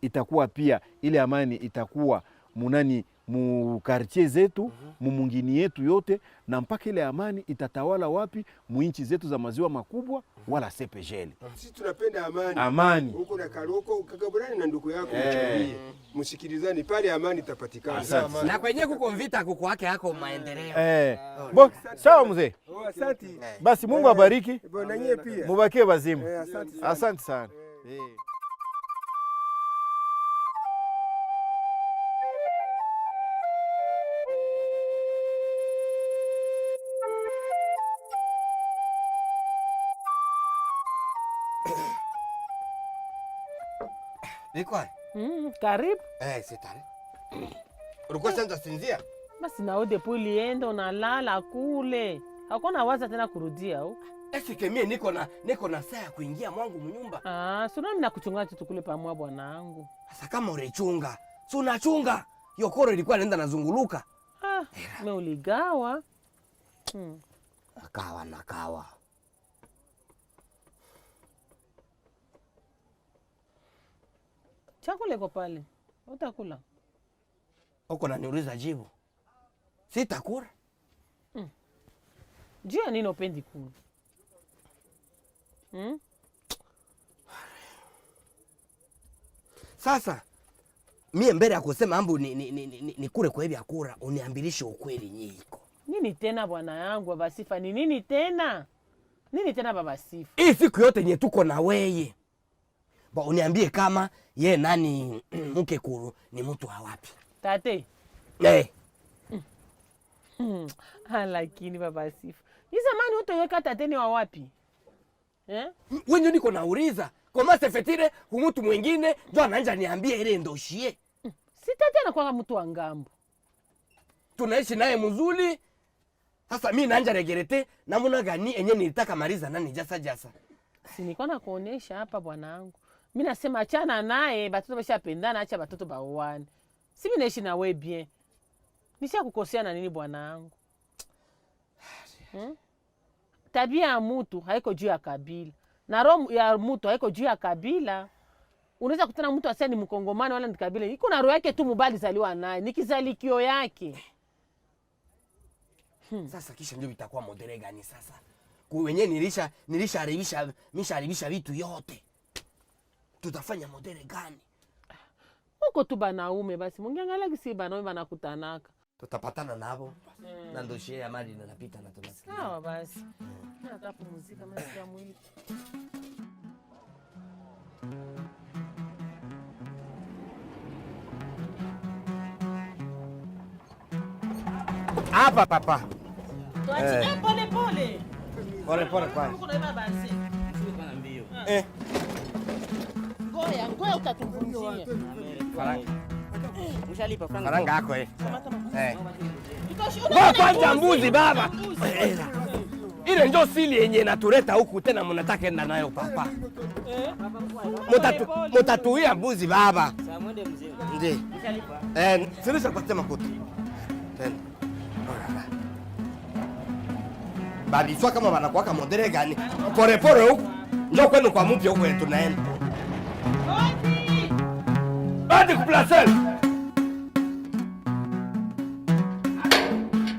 itakuwa pia ile amani itakuwa munani mu quartier zetu, mu mungini yetu yote, na mpaka ile amani itatawala wapi? Mu nchi zetu za maziwa makubwa wala CPGL. Sisi tunapenda amani. Amani. Huko na Karoko ukagaburani na ndugu yako mchagulie. Msikilizani pale amani itapatikana. Na kwenye kuko vita kuko wake hako maendeleo. Bo, sawa mzee. Asante. Basi Mungu abariki. Na nyie pia. Mubakie bazimu. Asante sana. Nikwa? Karibu. Sitari. Ulikuwa sasa sinzia? Basi nao depo ulienda unalala kule. Hakuna waza tena kurudia au? Esike mie niko na saa ya kuingia mwangu mnyumba. Sio mimi nakuchunga tu kule pamoja bwanangu. Sasa kama urechunga, si unachunga. Yokoro ilikuwa inaenda nazunguluka. Mimi uligawa. Nakawa. Chakula iko pale. Utakula. Uko naniuliza jibu. Sitakula. Jua nini upendi kula? Sasa mie mbele ya kusema ambu ni kule kwa hivi akura, uniambilishe ukweli nyiko. Nini tena bwana yangu baba Sifa? Ni nini tena? Nini tena baba Sifa? Hii siku yote nye tuko na weye. Ba uniambie kama ye nani mke kuru ni mtu wa wapi? Tate. Lakini baba Sifa. Ni zamani utoyeka tate ni wa wapi? Wenye niko nauliza. Koma sefetire mtu mwingine ndio anaanza niambie ile ndoshie. Si tate anakuwa mtu wa ngambo. Tunaishi naye mzuri. Sasa mimi nanja regerete namuna gani enye nilitaka maliza nani jasa. Si niko na kuonesha hapa bwanangu. Mimi nasema achana naye, batoto bashapendana, acha batoto baoane. Si mimi naishi na wewe bien. Nishakukosea na nini bwanangu? Tabia ya mtu haiko juu ya kabila. Na roho ya mtu haiko juu ya kabila. Unaweza kutana mtu asema ni Mkongomani wala ni kabila. Iko na roho yake tu mubali zaliwa naye. Ni kizalikio yake. Sasa kisha ndio itakuwa modere gani sasa? Wenye nishaharibisha vitu yote. Tutafanya modere gani? Uko tu banaume basi. Mungiangalia kisi banaume banakutanaka. Tutapatana nabo. Na ndo shia ya mali inapita na tunasikia. Sawa basi. Nataka muziki kama sikia mwili. Hapa papa. Tuachie pole pole. Pole kwa. Mungu naiba basi. Bana mbio. Ngoja utatufungia. Ushalipa faranga yako Kwa kwanza mbuzi baba. Ile ndio sili yenye natuleta huku tena mnataka enda nayo papa. Mutatuia mbuzi baba. Sasa mwende mzee. Ndiyo. Silisha kwa tema kutu. Tena. Babi swa kama wanakuwaka modere gani? Pore huku. Njoo kwenu kwa mpya huku tunaenda. Adi kuplasel.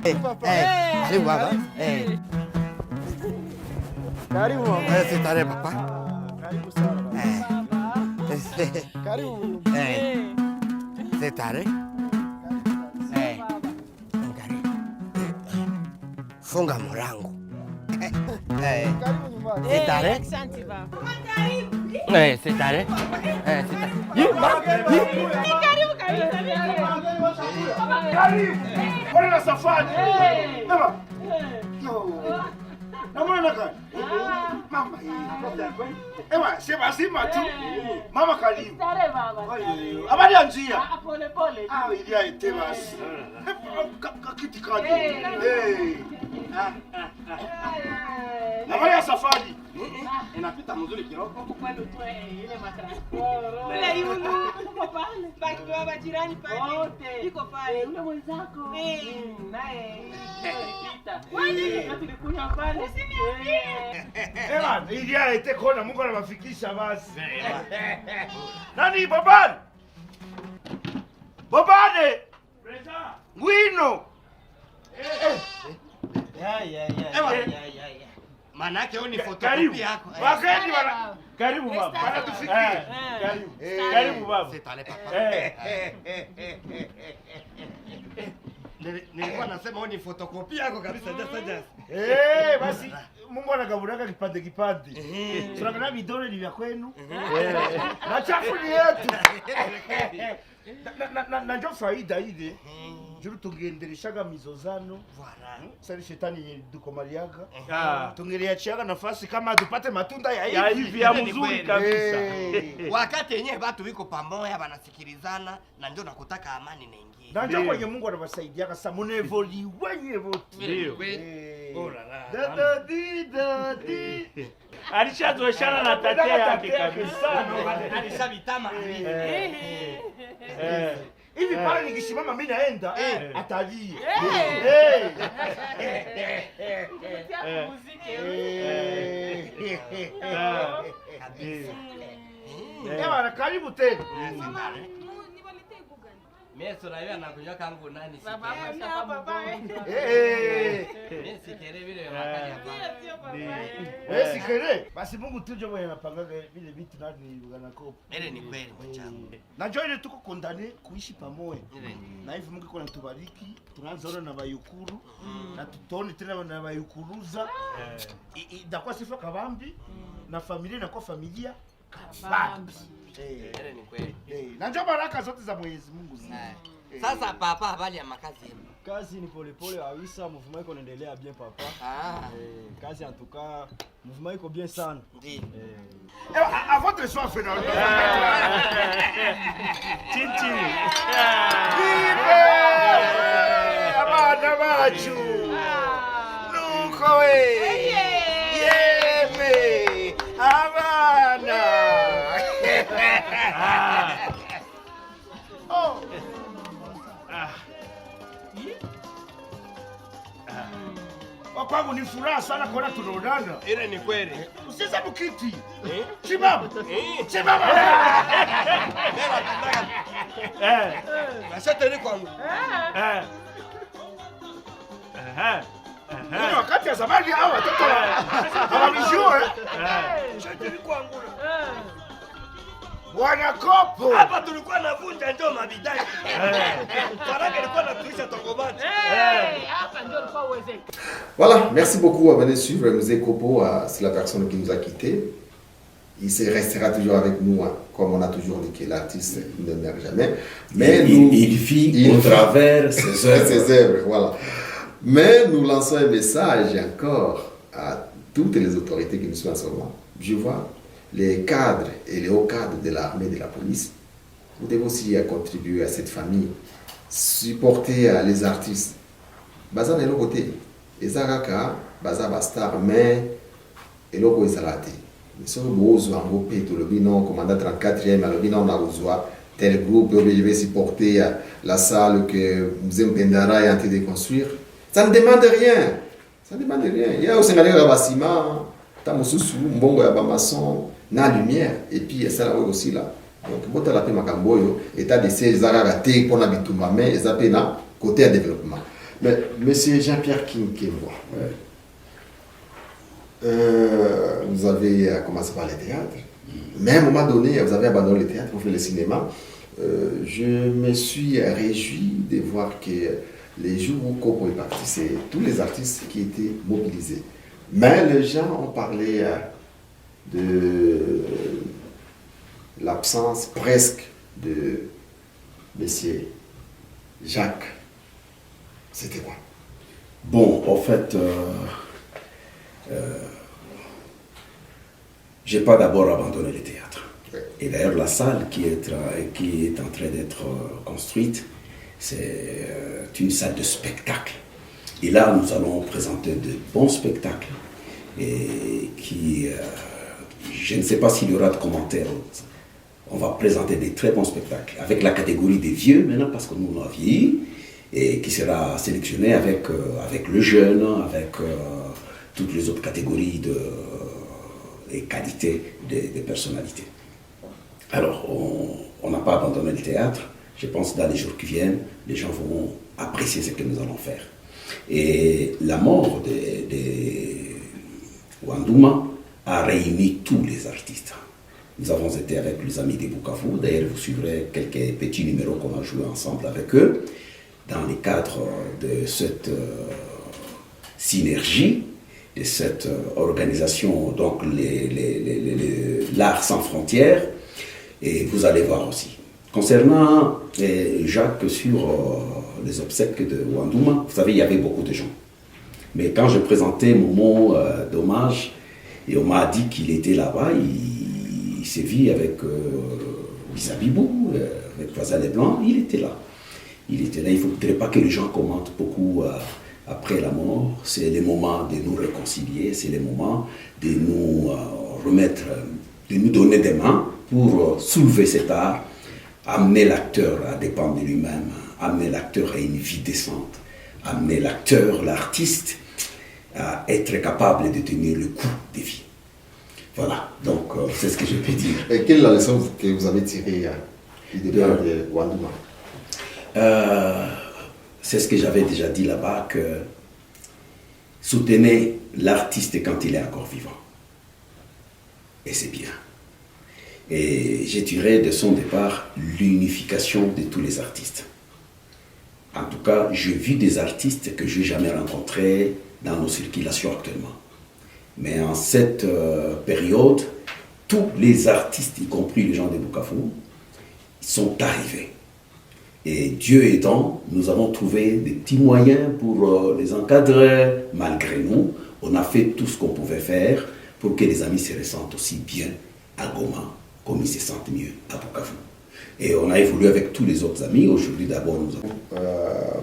Karibu baba. Karibu mama. Sitare papa. Karibu sana. Karibu. Sitare. Funga mlango. Karibu nyumbani. Sitare. Asante baba. Sitare. Karibu. Bwana na safari. Baba. Namona kani? Mama hii. Ewa, sema sima tu. Mama karibu. Tare baba. Habari ya njia? Pole pole. Ilia ite basi. Kakiti kadi. Habari ya safari? Inapita mzuri kiroko. Kwani tu ile matransport. Ile yule uko pale. Baki baba jirani pale. Wote. Iko pale. Yule mwenzako. Naye. Alipita. Kwani tulikunywa pale. Usiniambie. Ewa, ilia ite kona Mungu anawafikisha basi. Nani babani? Babane. Presa. Ngwino. Maana yake ni fotokopi yako. Wakati wana karibu baba. Bana tufikie. Karibu. Karibu baba. Sitale papa. Nilikuwa nasema ni fotokopi yako kabisa sasa. Basi Mungu anagaburaka kipande. Tunakana vidole ni vya kwenu. Na chafu ni yetu. Na ndio faida ile. Juru tungendereshaga mizozano. Sasa shetani duko mariaga. Tungeliachiaga nafasi kama tupate matunda ya hivi ya mzuri kabisa. Wakati yenyewe watu wiko pamoja wanasikilizana na ndio nakutaka amani na ingie. Na ndio kwenye Mungu anawasaidia kasa munevoli wenye wote. Ndio. Dadi. Alishazoeshana na tate yake kabisa. Alishabitama. Hivi pale nikisimama mimi naenda atalie. Ewa karibu tena. Mimi sura hiyo anakunywa kangu nani Baba hapa baba. Mimi sikere vile wakati hapa. Sikere. Basi Mungu tuje mwenye anapangaga vile vitu nani wanakopa. Ile ni kweli mchango. Na njoo ile tuko kondane kuishi pamoja. Na hivi Mungu kuna tubariki, tunaanza ona na bayukuru na tutone tena na bayukuruza. Itakuwa sifa kabambi na familia inakuwa familia kabambi. Ile ni kweli. Na njoo baraka zote za Mwenyezi Mungu. Sasa papa, habari ya makazi yenu? Kazi ni polepole awisa, mouvement iko naendelea bien papa. Kazi en tout cas, mouvement iko bien sana. Ndio. À votre soif final. Chichi. Vive! Abana bacu. kitoko we. Yeme. Abana. Oh. Kwangu ni furaha sana kuona tunaonana. Ile ni kweli. Usisa mkiti. Simama. Simama. Nasema ni kwangu. Kuna wakati ya zamani hao watoto hawamjua. Sasa ni kwangu. Bwana Kopo. Hapa tulikuwa navunja ndio mabidai. Faraka ilikuwa natuisha tongomani. Hapa ndio ilikuwa uwezeka. Voilà, merci beaucoup à venir suivre Musée Kopo, c'est la personne qui nous a quittés. Il restera toujours avec nous, hein, comme on a toujours dit que l'artiste ne meurt jamais. Mais il vit au travers ses œuvres. Ses œuvres, voilà. Mais nous lançons un message encore à toutes les autorités qui nous suivent en ce moment. Je vois les cadres et les hauts cadres de l'armée et de la police. Vous devez aussi contribuer à cette famille, supporter les artistes. Baza na eloko te. Ezakaka baza bastar mais eloko ezala te. Soki bozwa yango mpe tolobi non commandant 34e alobi non nakozwa tel groupe je vais supporter la salle que Musée Mpendara est en train de construire. Ça ne demande rien. Ça ne demande rien. Il y a aussi un bâtiment, tamosusu, mbongo ya bamaçon, na lumière et puis ça là aussi là. Donc bota la pe makamboyo état de ces ezakaka te mpona bitumba mais eza pe na côté à développement. Mais monsieur Jean-Pierre Kinkemoa, vous avez commencé par le théâtre, mais à un moment donné, vous avez abandonné le théâtre pour faire le cinéma. Je me suis réjoui de voir que les jours où Kopo est parti, c'est tous les artistes qui étaient mobilisés. Mais les gens ont parlé de l'absence presque de monsieur Jacques. C'était quoi? Bon, en fait, j'ai pas d'abord abandonné le théâtre. Et d'ailleurs, la salle qui est en train d'être construite, c'est une salle de spectacle. Et là, nous allons présenter de bons spectacles. Et qui, je ne sais pas s'il y aura de commentaires. On va présenter des très bons spectacles avec la catégorie des vieux maintenant, parce que nous on a vieilli. Et qui sera sélectionné avec le jeune, avec toutes les autres catégories et qualités des personnalités. Alors, on n'a pas abandonné le théâtre. Je pense que dans les jours qui viennent, les gens vont apprécier ce que nous allons faire. Et la mort de Wandouma a réuni tous les artistes. Nous avons été avec les amis des Bukavu. D'ailleurs, vous suivrez quelques petits numéros qu'on a joués ensemble avec eux. Dans le cadre de cette synergie, de cette organisation, donc l'art sans frontières, et vous allez voir aussi. Concernant Jacques sur les obsèques de Wandouma, vous savez, il y avait beaucoup de gens. Mais quand je présentais mon mot d'hommage, et on m'a dit qu'il était là-bas, il s'est vu avec Bissabibou, avec Voisin les Blancs, il était là. Il était là, il ne faudrait pas que les gens commentent beaucoup après la mort. C'est le moment de nous réconcilier, c'est le moment de nous remettre, de nous donner des mains pour soulever cet art, amener l'acteur à dépendre de lui-même, amener l'acteur à une vie décente, amener l'acteur, l'artiste, à être capable de tenir le coup des vies. Voilà, donc c'est ce que je peux dire. Et quelle est la leçon que vous avez tirée du départ de Wandouma? C'est ce que j'avais déjà dit là-bas, que soutenez l'artiste quand il est encore vivant. Et c'est bien. Et j'ai tiré de son départ l'unification de tous les artistes. En tout cas, j'ai vu des artistes que je n'ai jamais rencontrés dans nos circulations actuellement. Mais en cette période, tous les artistes, y compris les gens de Bukavu, sont arrivés. Et Dieu aidant, nous avons trouvé des petits moyens pour les encadrer. Malgré nous, on a fait tout ce qu'on pouvait faire pour que les amis se ressentent aussi bien à Goma, comme ils se sentent mieux à Bukavu. Et on a évolué avec tous les autres amis. Aujourd'hui, d'abord, nous avons...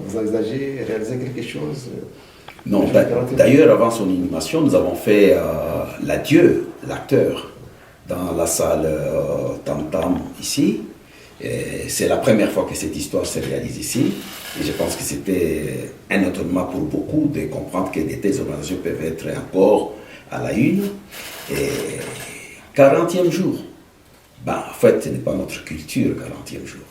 vous envisagez réaliser quelque chose Non, d'ailleurs, avant son inhumation, nous avons fait l'adieu, l'acteur, dans la salle Tam Tam ici. C'est la première fois que cette histoire se réalise ici. Et je pense que c'était un étonnement pour beaucoup de comprendre que de telles organisations peuvent être encore à la une. Et 40e jour. Ben, en fait, ce n'est pas notre culture, 40e jour.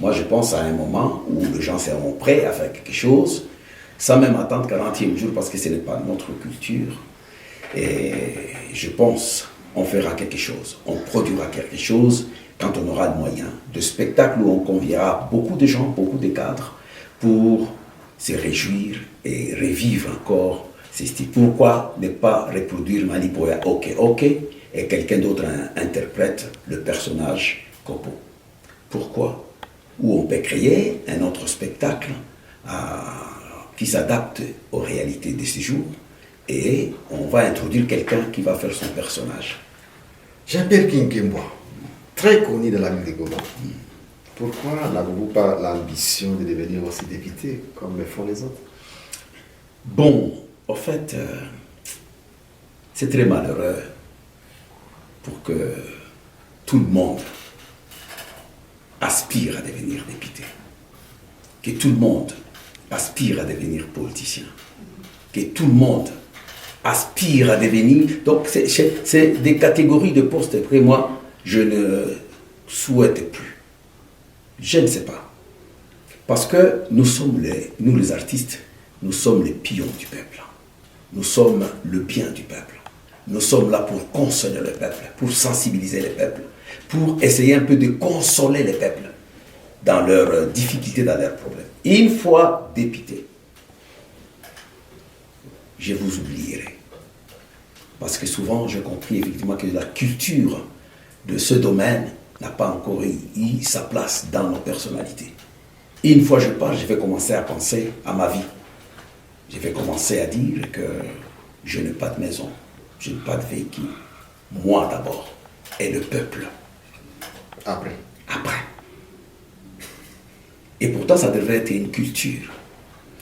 Moi, je pense à un moment où les gens seront prêts à faire quelque chose, sans même attendre 40e jour, parce que ce n'est pas notre culture. Et je pense on fera quelque chose, on produira quelque chose quand on aura le moyen de spectacle où on conviera beaucoup de gens, beaucoup de cadres, pour se réjouir et revivre encore ces styles. Pourquoi ne pas reproduire Malipoya Ok Ok et quelqu'un d'autre interprète le personnage Kopo? Pourquoi? Où on peut créer un autre spectacle qui s'adapte aux réalités de ces jours et on va introduire quelqu'un qui va faire son personnage. Jean-Pierre Kinkembwa, très connu dans la ville de Goma. Pourquoi n'avez-vous pas l'ambition de devenir aussi député comme le font les autres? Bon, en fait, c'est très malheureux pour que tout le monde aspire à devenir député, que tout le monde aspire à devenir politicien, que tout le monde aspire à devenir... Donc, c'est des catégories de postes que moi, je ne souhaite plus. Je ne sais pas. Parce que nous les artistes, nous sommes les pions du peuple. Nous sommes le bien du peuple. Nous sommes là pour consoler le peuple, pour sensibiliser le peuple, pour essayer un peu de consoler les peuples dans leurs difficultés, dans leurs problèmes. Une fois député, je vous oublierai. Parce que souvent, j'ai compris effectivement que la culture de ce domaine n'a pas encore eu sa place dans nos personnalités. Une fois je pars, je vais commencer à penser à ma vie. Je vais commencer à dire que je n'ai pas de maison, je n'ai pas de véhicule. Moi d'abord, et le peuple. Après. Et pourtant, ça devrait être une culture.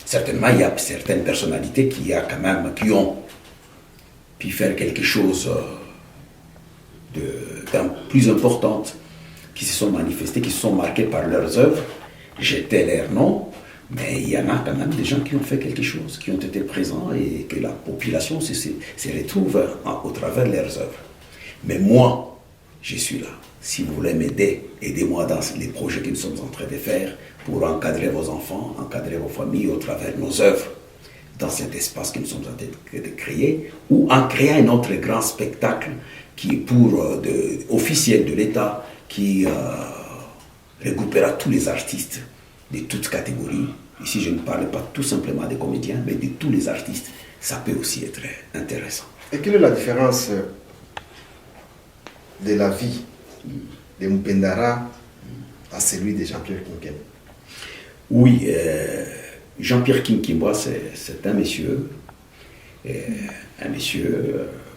Certainement, il y a certaines personnalités qui ont pu faire quelque chose d'un plus important, qui se sont manifestés, qui se sont marqués par leurs œuvres. J'étais leur nom, mais il y en a quand même des gens qui ont fait quelque chose, qui ont été présents et que la population se retrouve au travers de leurs œuvres. Mais moi, je suis là. Si vous voulez m'aider, aidez-moi dans les projets que nous sommes en train de faire pour encadrer vos enfants, encadrer vos familles au travers de nos œuvres dans cet espace que nous sommes en train de créer, ou en créant un autre grand spectacle qui est officiel de l'État, qui regroupera tous les artistes de toutes catégories. Ici, je ne parle pas tout simplement des comédiens, mais de tous les artistes. Ça peut aussi être intéressant. Et quelle est la différence de la vie de Mpendara à celui de Jean-Pierre Kinkembwa? Oui, Jean-Pierre Kinkembwa, c'est un monsieur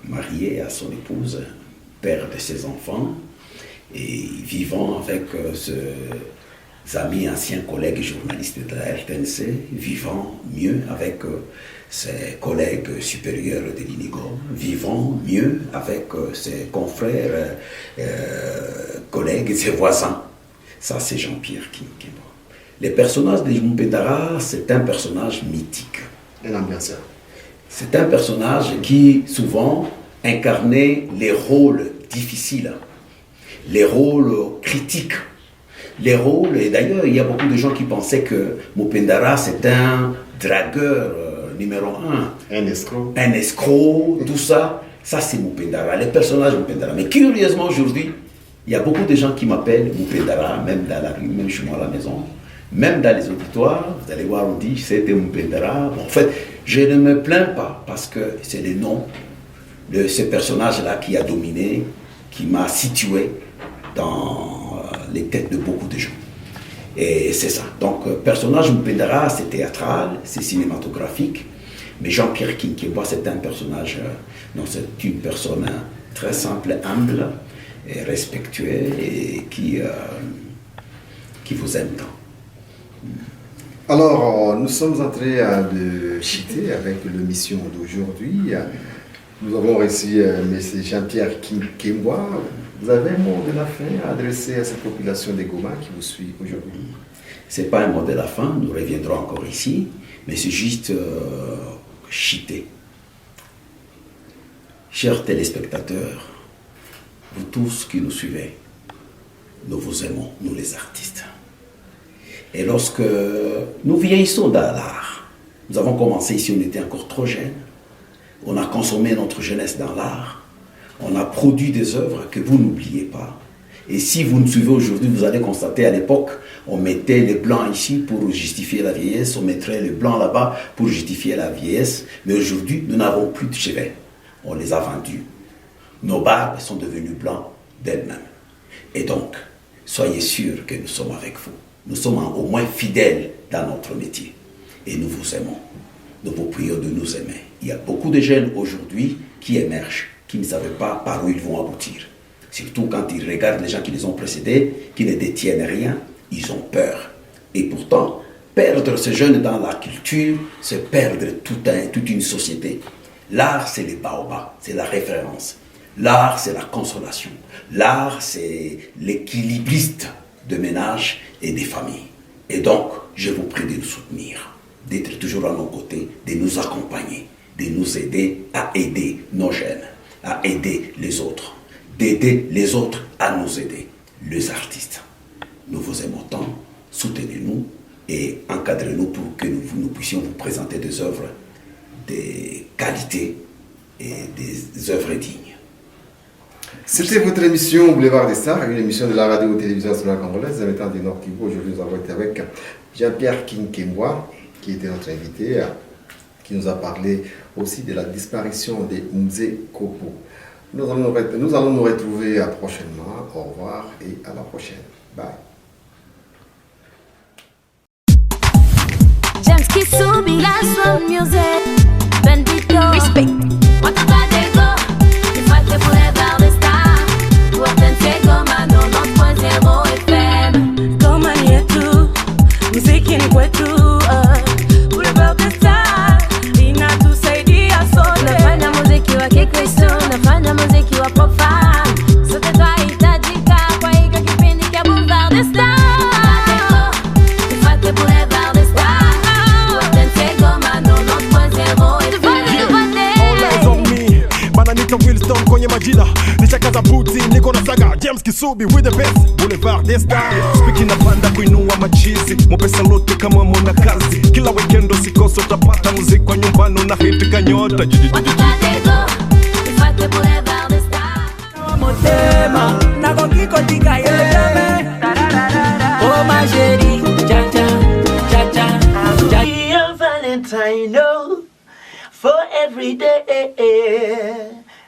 marié à son épouse, père de ses enfants, et vivant avec ses amis, anciens collègues journalistes de la RTNC, vivant mieux avec ses collègues supérieurs de l'INIGO, vivant mieux avec ses confrères, collègues, ses voisins. Ça, c'est Jean-Pierre Kinkembwa. Le personnage de Mpendara, c'est un personnage mythique. Un ambianceur. C'est un personnage qui, souvent, incarnait les rôles difficiles, les rôles critiques, les rôles... Et d'ailleurs, il y a beaucoup de gens qui pensaient que Mpendara, c'est un dragueur numéro 1. Un escroc. Un escroc, tout ça. Ça, c'est Mpendara, les personnages Mpendara. Mais curieusement, aujourd'hui, il y a beaucoup de gens qui m'appellent Mpendara, même dans la rue, même chez moi à la maison. Même dans les auditoires, vous allez voir, on dit c'était Mpendara. En fait, je ne me plains pas parce que c'est le nom de ce personnage-là qui a dominé, qui m'a situé dans les têtes de beaucoup de gens. Et c'est ça. Donc, personnage Mpendara, c'est théâtral, c'est cinématographique. Mais Jean-Pierre Kinkembwa, c'est un personnage, non, c'est une personne très simple, humble, et respectueux et qui vous aime tant. Alors, nous sommes en train de chiter avec l'émission d'aujourd'hui. Nous avons reçu M. Jean-Pierre Kinkembwa. Vous avez un mot de la fin à adresser à cette population des Goma qui vous suit aujourd'hui? Ce n'est pas un mot de la fin, nous reviendrons encore ici, mais c'est juste chiter. Chers téléspectateurs, vous tous qui nous suivez, nous vous aimons, nous les artistes. Et lorsque nous vieillissons dans l'art, nous avons commencé ici, on était encore trop jeunes, on a consommé notre jeunesse dans l'art, on a produit des œuvres que vous n'oubliez pas. Et si vous nous suivez aujourd'hui, vous allez constater à l'époque, on mettait les blancs ici pour justifier la vieillesse, on mettrait les blancs là-bas pour justifier la vieillesse, mais aujourd'hui, nous n'avons plus de cheveux, on les a vendus. Nos barbes sont devenues blancs d'elles-mêmes. Et donc, soyez sûrs que nous sommes avec vous. Nous sommes au moins fidèles dans notre métier. Et nous vous aimons. Nous vous prions de nous aimer. Il y a beaucoup de jeunes aujourd'hui qui émergent, qui ne savent pas par où ils vont aboutir. Surtout quand ils regardent les gens qui les ont précédés, qui ne détiennent rien, ils ont peur. Et pourtant, perdre ces jeunes dans la culture, c'est perdre toute une société. L'art, c'est les baobabs, c'est la référence. L'art, c'est la consolation. L'art, c'est l'équilibriste de ménages et des familles. Et donc, je vous prie de nous soutenir, d'être toujours à nos côtés, de nous accompagner, de nous aider à aider nos jeunes, à aider les autres, d'aider les autres à nous aider, les artistes. Nous vous aimons tant, soutenez-nous et encadrez-nous pour que nous puissions vous présenter des œuvres de qualité et des œuvres dignes. C'était votre émission Boulevard des Stars, une émission de la radio-télévision nationale congolaise, émettant du Nord Kivu. Aujourd'hui, nous avons été avec Jean-Pierre Kinkembwa, qui était notre invité, qui nous a parlé aussi de la disparition des Mzee Kopo. Nous allons nous retrouver prochainement. Au revoir et à la prochaine. Bye. James Kisubi, last one music. Bendito. Respect. What I got they go. If I take Boulevard des Stars. Potentie Goma, 90.0 FM. Goma ni yetu, muziki ni kwetu. Boulevard des Stars, inatusaidia sote. Nafanya muziki wa Kikristo, nafanya muziki wa profane. Sote twahitajika kwa hiki kipindi cha Boulevard des Stars. Ifate Boulevard des Stars. Potentie Goma, 90.0 FM. Bananita Wilson kwenye majina, nishakaza buti, niko na saga James Kisubi with the best, Boulevard des Stars. Speaking na panda kuinua machizi, mopesa lote kama mwana kazi. Kila weekend usikosa utapata muziki kwa nyumbani na hit kanyota. Ifate Boulevard des Stars. Motema, nako kiko tika yeme. Oh ma chérie, cha cha, cha cha. Dear Valentine, no, for every day,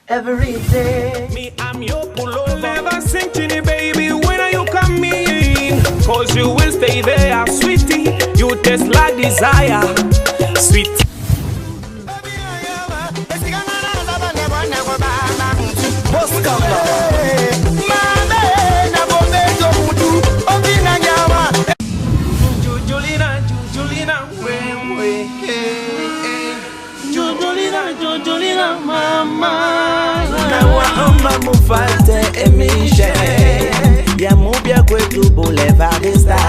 every day. Me, I'm your pullover. Never sink to the baby when you come in. Cause you will stay there, sweetie. You taste like desire, sweet. Nawaomba mufate emishe ya mubya kwetu Boulevard des Stars.